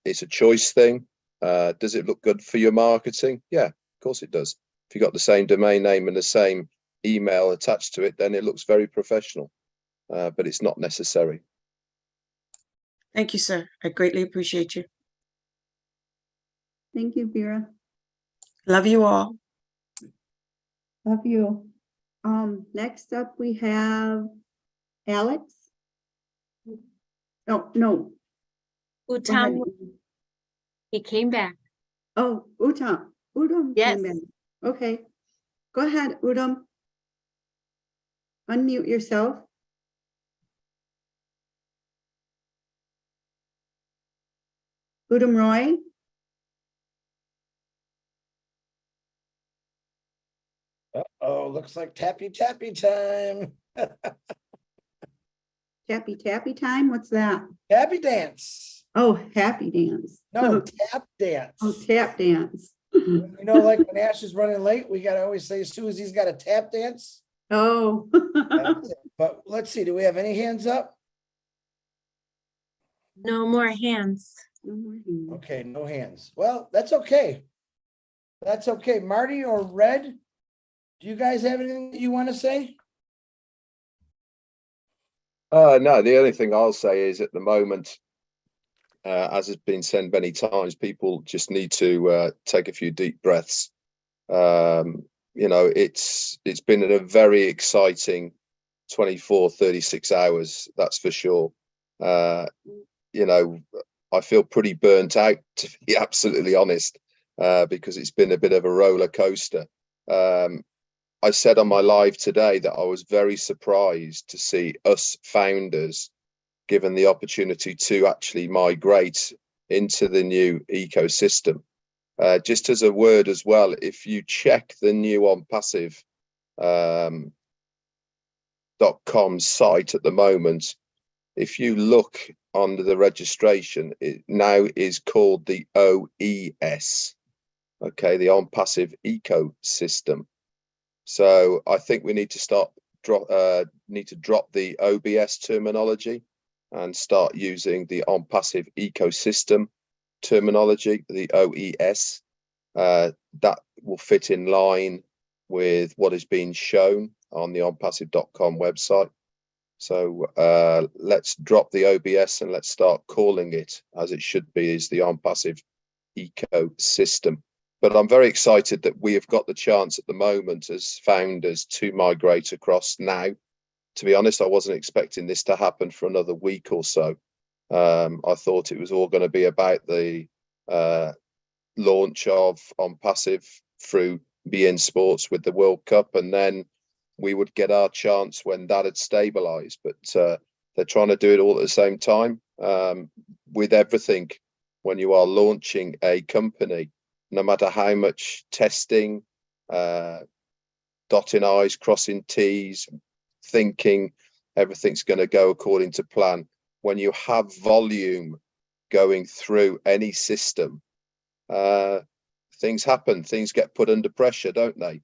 it's a choice thing. Does it look good for your marketing? Yeah, of course it does. If you've got the same domain name and the same email attached to it, then it looks very professional, but it's not necessary. Thank you, sir. I greatly appreciate you. Thank you, Vera. Love you all. Love you. Next up we have Alex. Oh, no. Utam, he came back. Oh, Utam. Udam Yes. came back. Okay. Go ahead, Udam. Unmute yourself. Udam Roy. Oh, looks like tappy time. Tappy time? What's that? Happy dance. Oh, happy dance. No, tap dance. Oh, tap dance. You know, like when Ash is running late, we gotta always say Susie's got a tap dance. Oh. But let's see, do we have any hands up? No more hands. Okay, no hands. Well, that's okay. That's okay. Marty or Red, do you guys have anything that you want to say? No, the only thing I'll say is at the moment, as has been said many times, people just need to take a few deep breaths. You know, it's been a very exciting 36 hours, that's for sure. You know, I feel pretty burnt out, to be absolutely honest, because it's been a bit of a roller coaster. I said on my live today that I was very surprised to see us founders given the opportunity to actually migrate into the new ecosystem. Just as a word as well, if you check the new ONPASSIVE .com site at the moment, if you look under the registration, it now is called the OES, okay, the ONPASSIVE ecosystem. So I think we need to start need to drop the OBS terminology and start using the ONPASSIVE ecosystem terminology, the OES. That will fit in line with what is being shown on the onpassive.com website. So let's drop the OBS and let's start calling it as it should be, is the ONPASSIVE ecosystem. But I'm very excited that we have got the chance at the moment as founders to migrate across now. To be honest, I wasn't expecting this to happen for another week or so. I thought it was all going to be about the launch of ONPASSIVE through beIN Sports with the World Cup, and then we would get our chance when that had stabilized. But they're trying to do it all at the same time. With everything, when you are launching a company, no matter how much testing, dotting I's, crossing T's, thinking everything's going to go according to plan, when you have volume going through any system, things happen, things get put under pressure, don't they?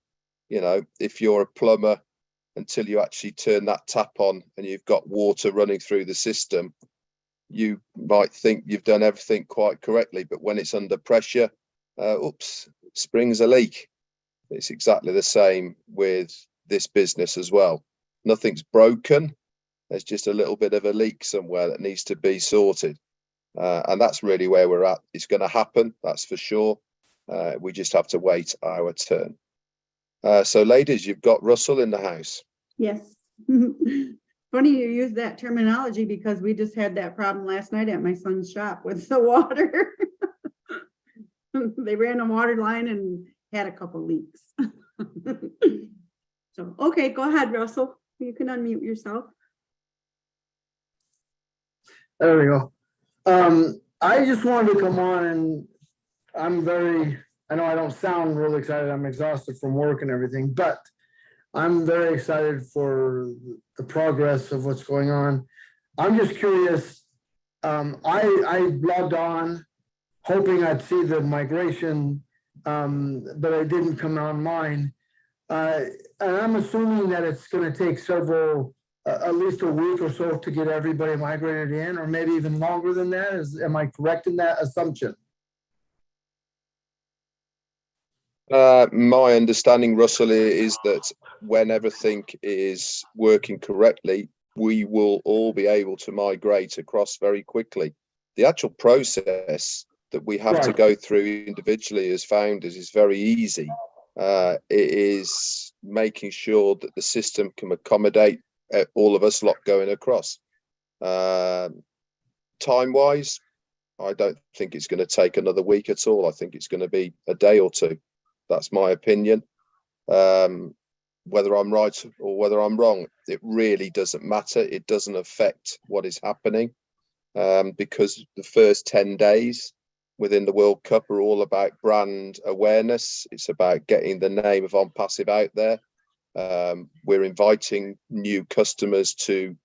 You know, if you're a plumber, until you actually turn that tap on and you've got water running through the system, you might think you've done everything quite correctly, but when it's under pressure, oops, springs a leak. It's exactly the same with this business as well. Nothing's broken. There's just a little bit of a leak somewhere that needs to be sorted. And that's really where we're at. It's going to happen, that's for sure. We just have to wait our turn. So ladies, you've got Russell in the house. Yes. Funny you use that terminology because we just had that problem last night at my son's shop with the water. They ran a water line and had a couple leaks. So, okay, go ahead, Russell. You can unmute yourself. There we go. I just wanted to come on, and I know I don't sound really excited. I'm exhausted from work and everything, but I'm very excited for the progress of what's going on. I'm just curious. I logged on hoping I'd see the migration, but it didn't come online. And I'm assuming that it's going to take at least a week or so to get everybody migrated in, or maybe even longer than that. Am I correct in that assumption? My understanding, Russell, is that when everything is working correctly, we will all be able to migrate across very quickly. The actual process that we have to go through individually as founders is very easy. It is making sure that the system can accommodate all of us lot going across. Time-wise, I don't think it's going to take another week at all. I think it's going to be a day or two. That's my opinion. Whether I'm right or whether I'm wrong, it really doesn't matter. It doesn't affect what is happening, because the first 10 days within the World Cup are all about brand awareness. It's about getting the name of ONPASSIVE out there. We're inviting new customers to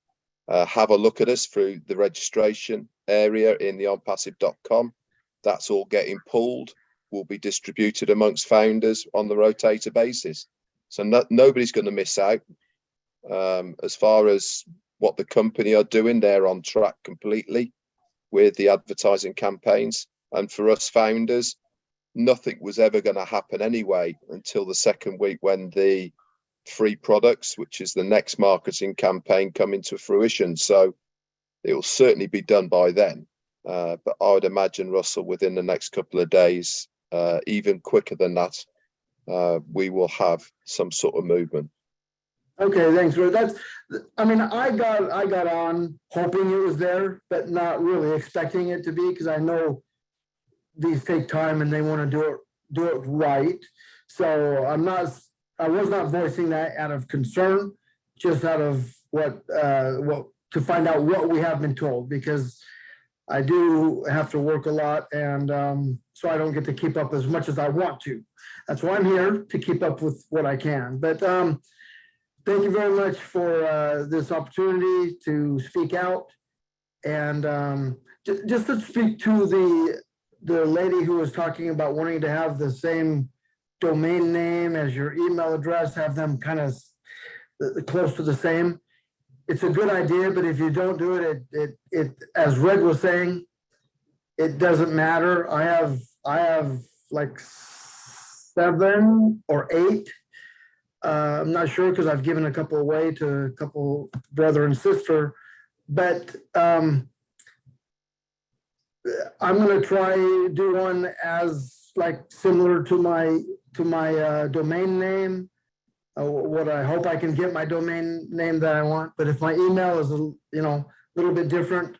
have a look at us through the registration area in the onpassive.com. That's all getting pulled, will be distributed amongst founders on the rotator basis. So nobody's going to miss out. As far as what the company are doing, they're on track completely with the advertising campaigns. And for us founders, nothing was ever going to happen anyway until the second week when the free products, which is the next marketing campaign, come into fruition. So it will certainly be done by then. But I would imagine, Russell, within the next couple of days, even quicker than that, we will have some sort of movement. Okay, thanks. I mean, I got on hoping it was there, but not really expecting it to be, because I know these take time and they want to do it right. So I was not voicing that out of concern, just out of what to find out what we have been told, because I do have to work a lot, and so I don't get to keep up as much as I want to. That's why I'm here, to keep up with what I can. But thank you very much for this opportunity to speak out. And just to speak to the lady who was talking about wanting to have the same domain name as your email address, have them kind of close to the same. It's a good idea, but if you don't do it, it as Red was saying, it doesn't matter. I have like 7 or 8. I'm not sure because I've given a couple away to a couple brother and sister, but I'm gonna try do one as like similar to my domain name. What I hope I can get my domain name that I want, but if my email is a little bit different,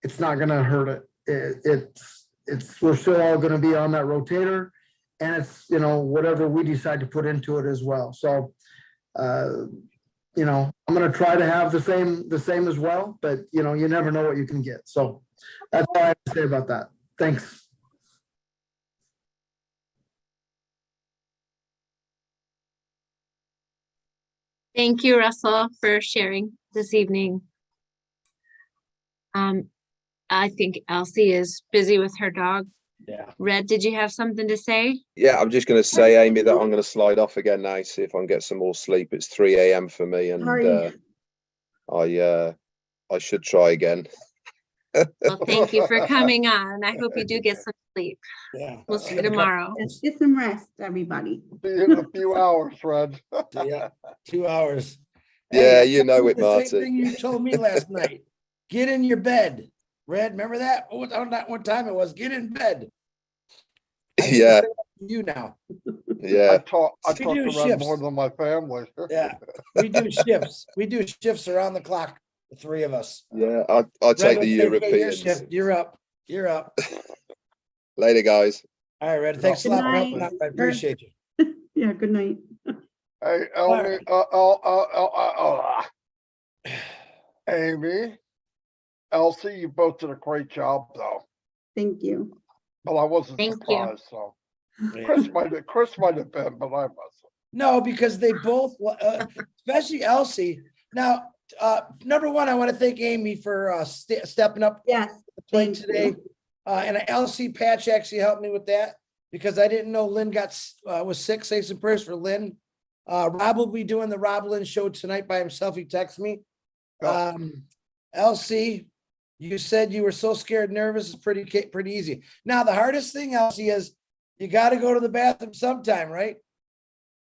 it's not gonna hurt it. It's we're still all gonna be on that rotator, and it's whatever we decide to put into it as well. So I'm gonna try to have the same as well, but you never know what you can get. So that's all I have to say about that. Thanks. Thank you, Russell, for sharing this evening. I think Elsie is busy with her dog. Yeah. Red, did you have something to say? Yeah, I'm just going to say, Amy, that I'm going to slide off again now, see if I can get some more sleep. It's 3 a.m. for me, and I should try again. Well, thank you for coming on. I hope you do get some sleep. Yeah. We'll see you tomorrow. Let's get some rest, everybody. See you in a few hours, Fred. Yeah, 2 hours. Yeah, you know it, The Marty. same thing you told me last night. Get in your bed. Red, remember that? On that one time it was get in bed. Yeah. You now. Yeah. I talk We to do Red shifts. more than my family. Yeah, we do shifts. We do shifts around the clock, the 3 of us. Yeah, I take Red, the okay, your Europeans. shift. You're up. You're up. Later, guys. All right, Red. Thanks a Good lot for night. helping out. I appreciate you. Yeah, good night. Hey, Amy, Elsie, you both did a great job, though. Thank you. Well, I wasn't Thank you. surprised, so Chris might have been, but I wasn't. No, because they both, especially Elsie. Now, number one, I want to thank Amy for stepping up Yes. to the plate thank today. And Elsie Patch actually helped me with that because I didn't know Lynn was sick. Say some prayers for Lynn. Rob will be doing the Rob Lynn show tonight by himself. He texted me. Elsie, you said you were so scared, nervous. It's pretty easy. Now, the hardest thing, Elsie, is you got to go to the bathroom sometime, right?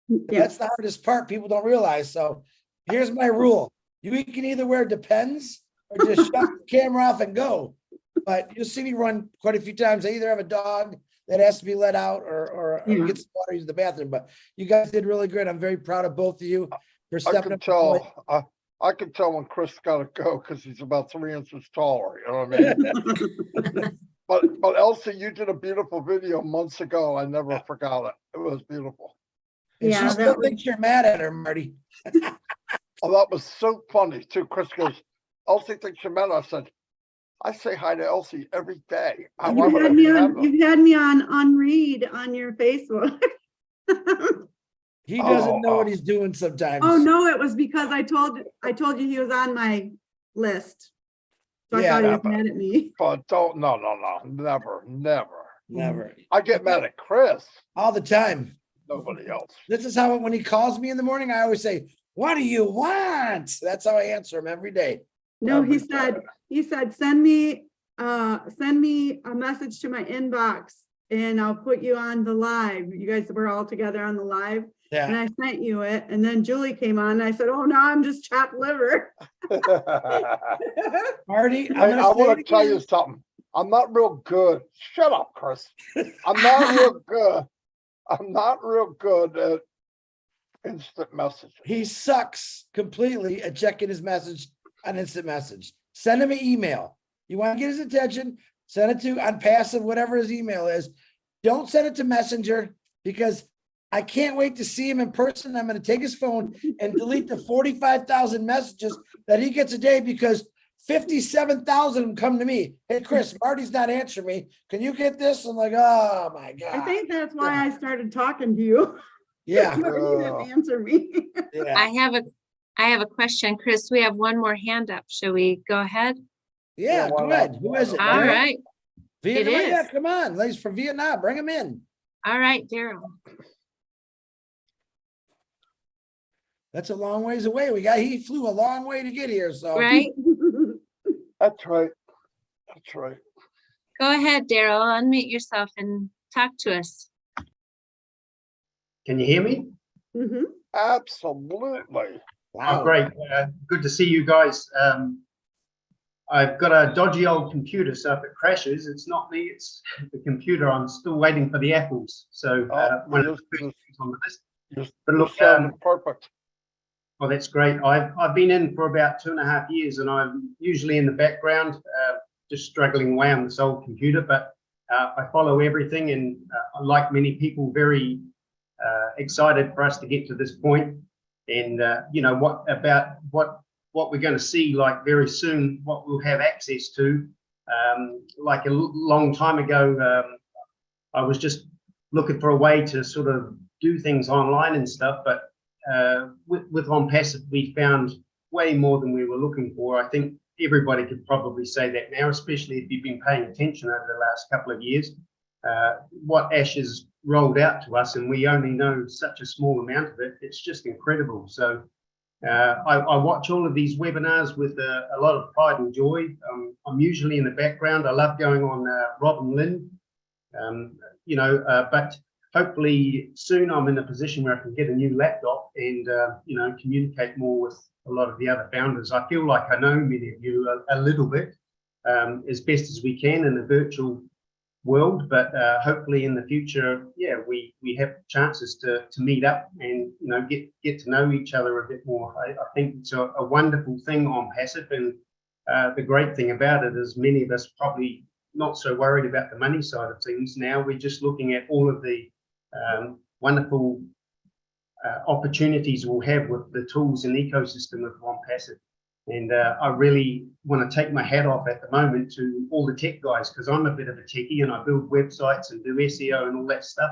Yeah. That's the hardest part. People don't realize. So here's my rule. You can either wear Depends or just shut the camera off and go. But you'll see me run quite a few times. I either have a dog that has to be let out or get some water, use the bathroom. But you guys did really good. I'm very proud of both of you for stepping up. I can tell when Chris got to go because he's about 3 inches taller. You know what I mean? but Elsie, you did a beautiful video months ago. I never forgot it. It was beautiful. And she still thinks you're mad at her, Marty. Oh, that was so funny too. Chris goes, Elsie thinks you're mad. I said, I say hi to Elsie every day. You've had me on read on your Facebook. He doesn't know what he's doing sometimes. Oh no, it was because I told you he was on my list. So I thought he was mad at me. But no, never. I get mad at Chris all the time. Nobody else. This is how when he calls me in the morning, I always say, "What do you want?" That's how I answer him every day. No, he said, send me a message to my inbox and I'll put you on the live. You guys were all together on the live. Yeah. And I sent you it. And then Julie came on and I said, oh, no, I'm just chopped liver. Marty, I want to tell you something. I'm not real good. Shut up, Chris. I'm not real good. I'm not real good at instant messaging. He sucks completely at checking his message on instant message. Send him an email. You want to get his attention, send it to ONPASSIVE, whatever his email is. Don't send it to Messenger because I can't wait to see him in person. I'm going to take his phone and delete the 45,000 messages that he gets a day because 57,000 of them come to me. Hey, Chris, Marty's not answering me. Can you get this? I'm like, oh my God. I think that's why I started talking to you. Yeah. You didn't answer me. Yeah. I have a question, Chris. We have one more hand up. Shall we go ahead? Yeah, go ahead. Who is it? All right. Vietnam? It is. Yeah, come on. Ladies from Vietnam, bring them in. All right, Daryl. That's a long ways away. He flew a long way to get here, so. Right? That's right. That's right. Go ahead, Daryl, unmute yourself and talk to us. Can you hear me? Mhm. Absolutely. Oh, great. Good to see you guys. I've got a dodgy old computer, so if it crashes, it's not me, it's the computer. I'm still waiting for the apples. So one of the first things on the list. But look, perfect. Well, that's great. I've been in for about 2.5 years, and I'm usually in the background, just struggling away on this old computer. But I follow everything, and like many people, very excited for us to get to this point. And you know what we're going to see, like very soon, what we'll have access to. Like a long time ago, I was just looking for a way to sort of do things online and stuff, but with ONPASSIVE, we found way more than we were looking for. I think everybody could probably say that now, especially if you've been paying attention over the last couple of years. What Ash has rolled out to us, and we only know such a small amount of it, it's just incredible. So I watch all of these webinars with a lot of pride and joy. I'm usually in the background. I love going on Rob and Lynn, you know, but hopefully soon I'm in a position where I can get a new laptop and, you know, communicate more with a lot of the other founders. I feel like I know many of you a little bit, as best as we can in the virtual world, but hopefully in the future, yeah, we have chances to meet up and, you know, get to know each other a bit more. I think it's a wonderful thing on Passive, and the great thing about it is many of us probably not so worried about the money side of things now. We're just looking at all of the wonderful opportunities we'll have with the tools and ecosystem of ONPASSIVE. And I really want to take my hat off at the moment to all the tech guys, because I'm a bit of a techie and I build websites and do SEO and all that stuff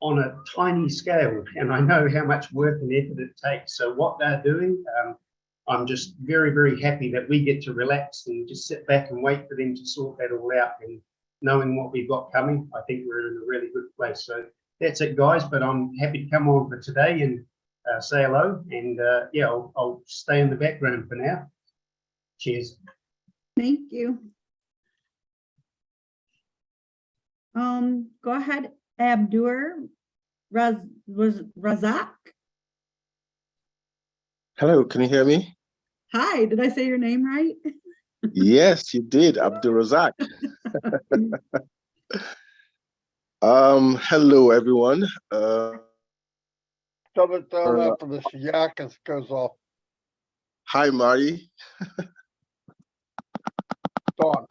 on a tiny scale. And I know how much work and effort it takes. So what they're doing, I'm just very, very happy that we get to relax and just sit back and wait for them to sort that all out. And knowing what we've got coming, I think we're in a really good place. So that's it, guys. But I'm happy to come on for today and say hello. And yeah, I'll stay in the background for now. Cheers. Thank you. Go ahead, Abdur Razak. Hello, can you hear me? Hi, did I say your name right? Yes, you did, Abdurazak. Hello, everyone. Shut it down after this yak goes off. Hi, Marty. Dawn.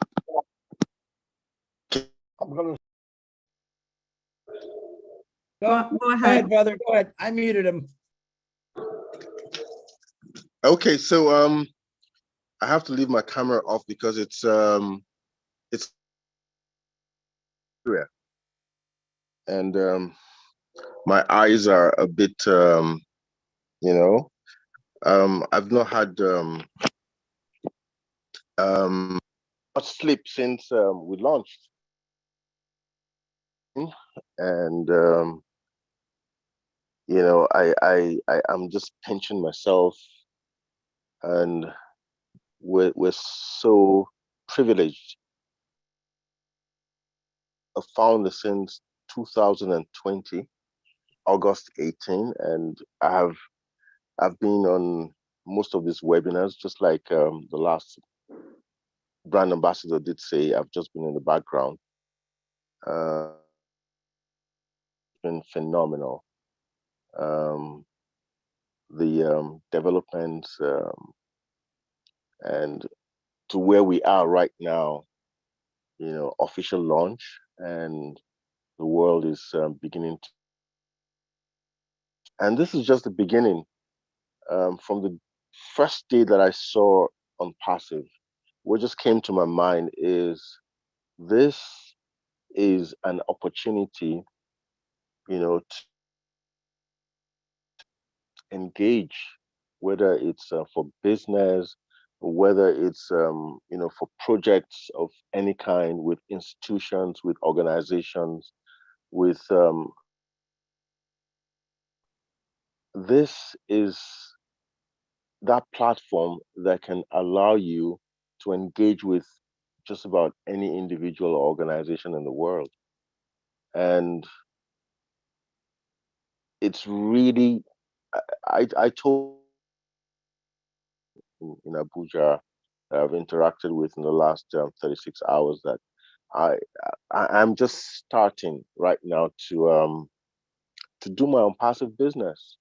I'm gonna. Go ahead, brother. Go ahead. I muted him. Okay, so I have to leave my camera off because it's and my eyes are a bit you know, I've not had much sleep since we launched, and you know, I'm just pinching myself, and we're so privileged. A founder since 2020, August 18, and I've been on most of these webinars, just like the last brand ambassador did say. I've just been in the background. It's been phenomenal. The development and to where we are right now, you know, official launch, and the world is beginning to. And this is just the beginning. From the first day that I saw ONPASSIVE, what just came to my mind is this is an opportunity, you know, to engage, whether it's for business, whether it's you know, for projects of any kind, with institutions, with organizations, with this is that platform that can allow you to engage with just about any individual or organization in the world. And it's really, I told in Abuja that I've interacted with in the last 36 hours that I'm just starting right now to do my own passive business.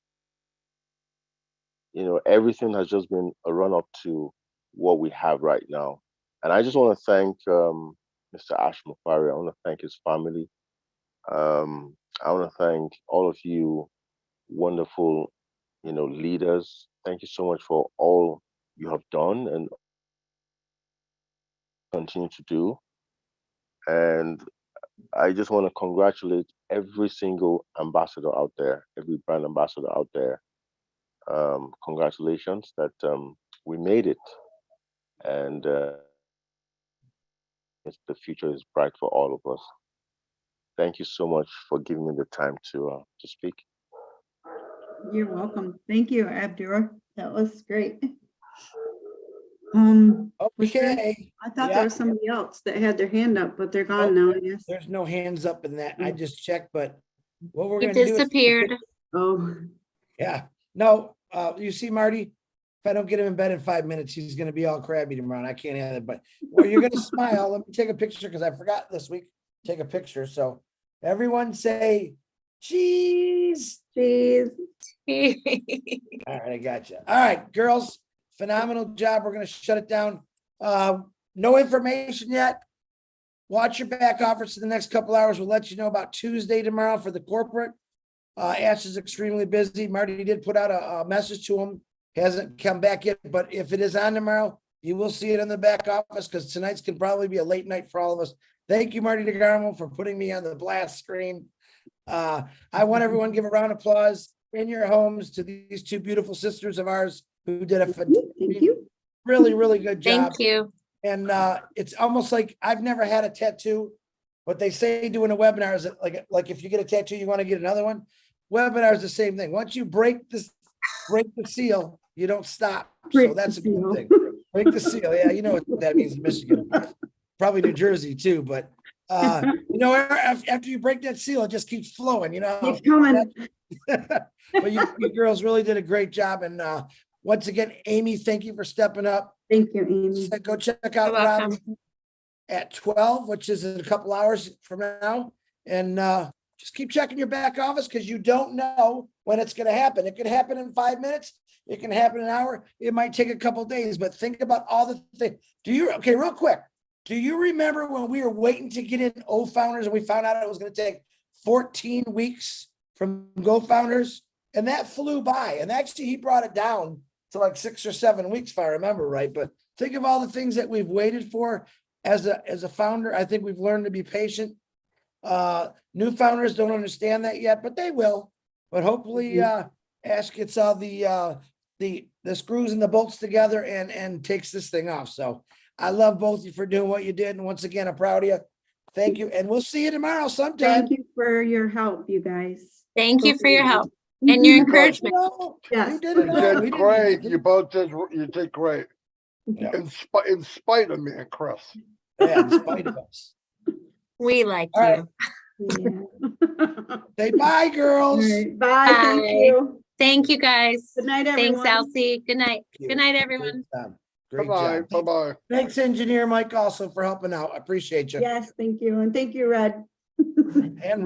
You know, everything has just been a run up to what we have right now. And I just want to thank Mr. Ash Mufari. I want to thank his family. I want to thank all of you wonderful, leaders. Thank you so much for all you have done and continue to do. And I just want to congratulate every single ambassador out there, every brand ambassador out there. Congratulations that we made it, and the future is bright for all of us. Thank you so much for giving me the time to speak. You're welcome. Thank you, Abdur. That was great. Okay. I thought there was somebody else that had their hand up, but they're gone now, I guess. There's no hands up in that. I just checked, but what we're He gonna do is. disappeared. Oh. Yeah, no, you see, Marty, if I don't get him in bed in 5 minutes, he's gonna be all crabby tomorrow. And I can't have it, but well, you're gonna smile. Let me take a picture because I forgot this week. Take a picture. So everyone say cheese. Cheese. All right, I got you. All right, girls, phenomenal job. We're gonna shut it down. No information yet. Watch your back office in the next couple hours. We'll let you know about Tuesday tomorrow for the corporate. Ash is extremely busy. Marty did put out a message to him. Hasn't come back yet, but if it is on tomorrow, you will see it in the back office because tonight's can probably be a late night for all of us. Thank you, Marty DeGarmo, for putting me on the blast screen. I want everyone to give a round of applause in your homes to these two beautiful sisters of ours who did a really, really good job. Thank you. And it's almost like I've never had a tattoo, but they say doing a webinar is like if you get a tattoo, you want to get another one. Webinar is the same thing. Once you break the seal, you don't stop. So that's a good thing. Break the seal. Yeah, you know what that means in Michigan. Probably New Jersey too, but after you break that seal, it just keeps flowing, Keeps coming. But you girls really did a great job. And once again, Amy, thank you for stepping up. Thank you, Amy. So go check out Rob at 12, which is in a couple hours from now. And just keep checking your back office because you don't know when it's going to happen. It could happen in 5 minutes. It can happen in an hour. It might take a couple of days, but think about all the things. Okay, real quick. Do you remember when we were waiting to get in O Founders and we found out it was going to take 14 weeks from Go Founders? And that flew by. And actually, he brought it down to like 6 or 7 weeks, if I remember right. But think of all the things that we've waited for as a founder. I think we've learned to be patient. New founders don't understand that yet, but they will. But hopefully, Ash gets all the screws and the bolts together and takes this thing off. So I love both of you for doing what you did. And once again, I'm proud of you. Thank you. And we'll see you tomorrow sometime. Thank you for your help, you guys. Thank you for your help and your encouragement. Yes. You did You did great. You both did. You did great. Yeah. In spite of me and Chris. Yeah, in spite of us. We like All you. right. Say bye, girls. Bye. Thank you. Thank you, guys. Good night, everyone. Thanks, Elsie. Good night. Good night, everyone. Great Bye-bye. job. Bye-bye. Thanks, Engineer Mike, also for helping out. I appreciate you. Yes, thank you. And thank you, Red. And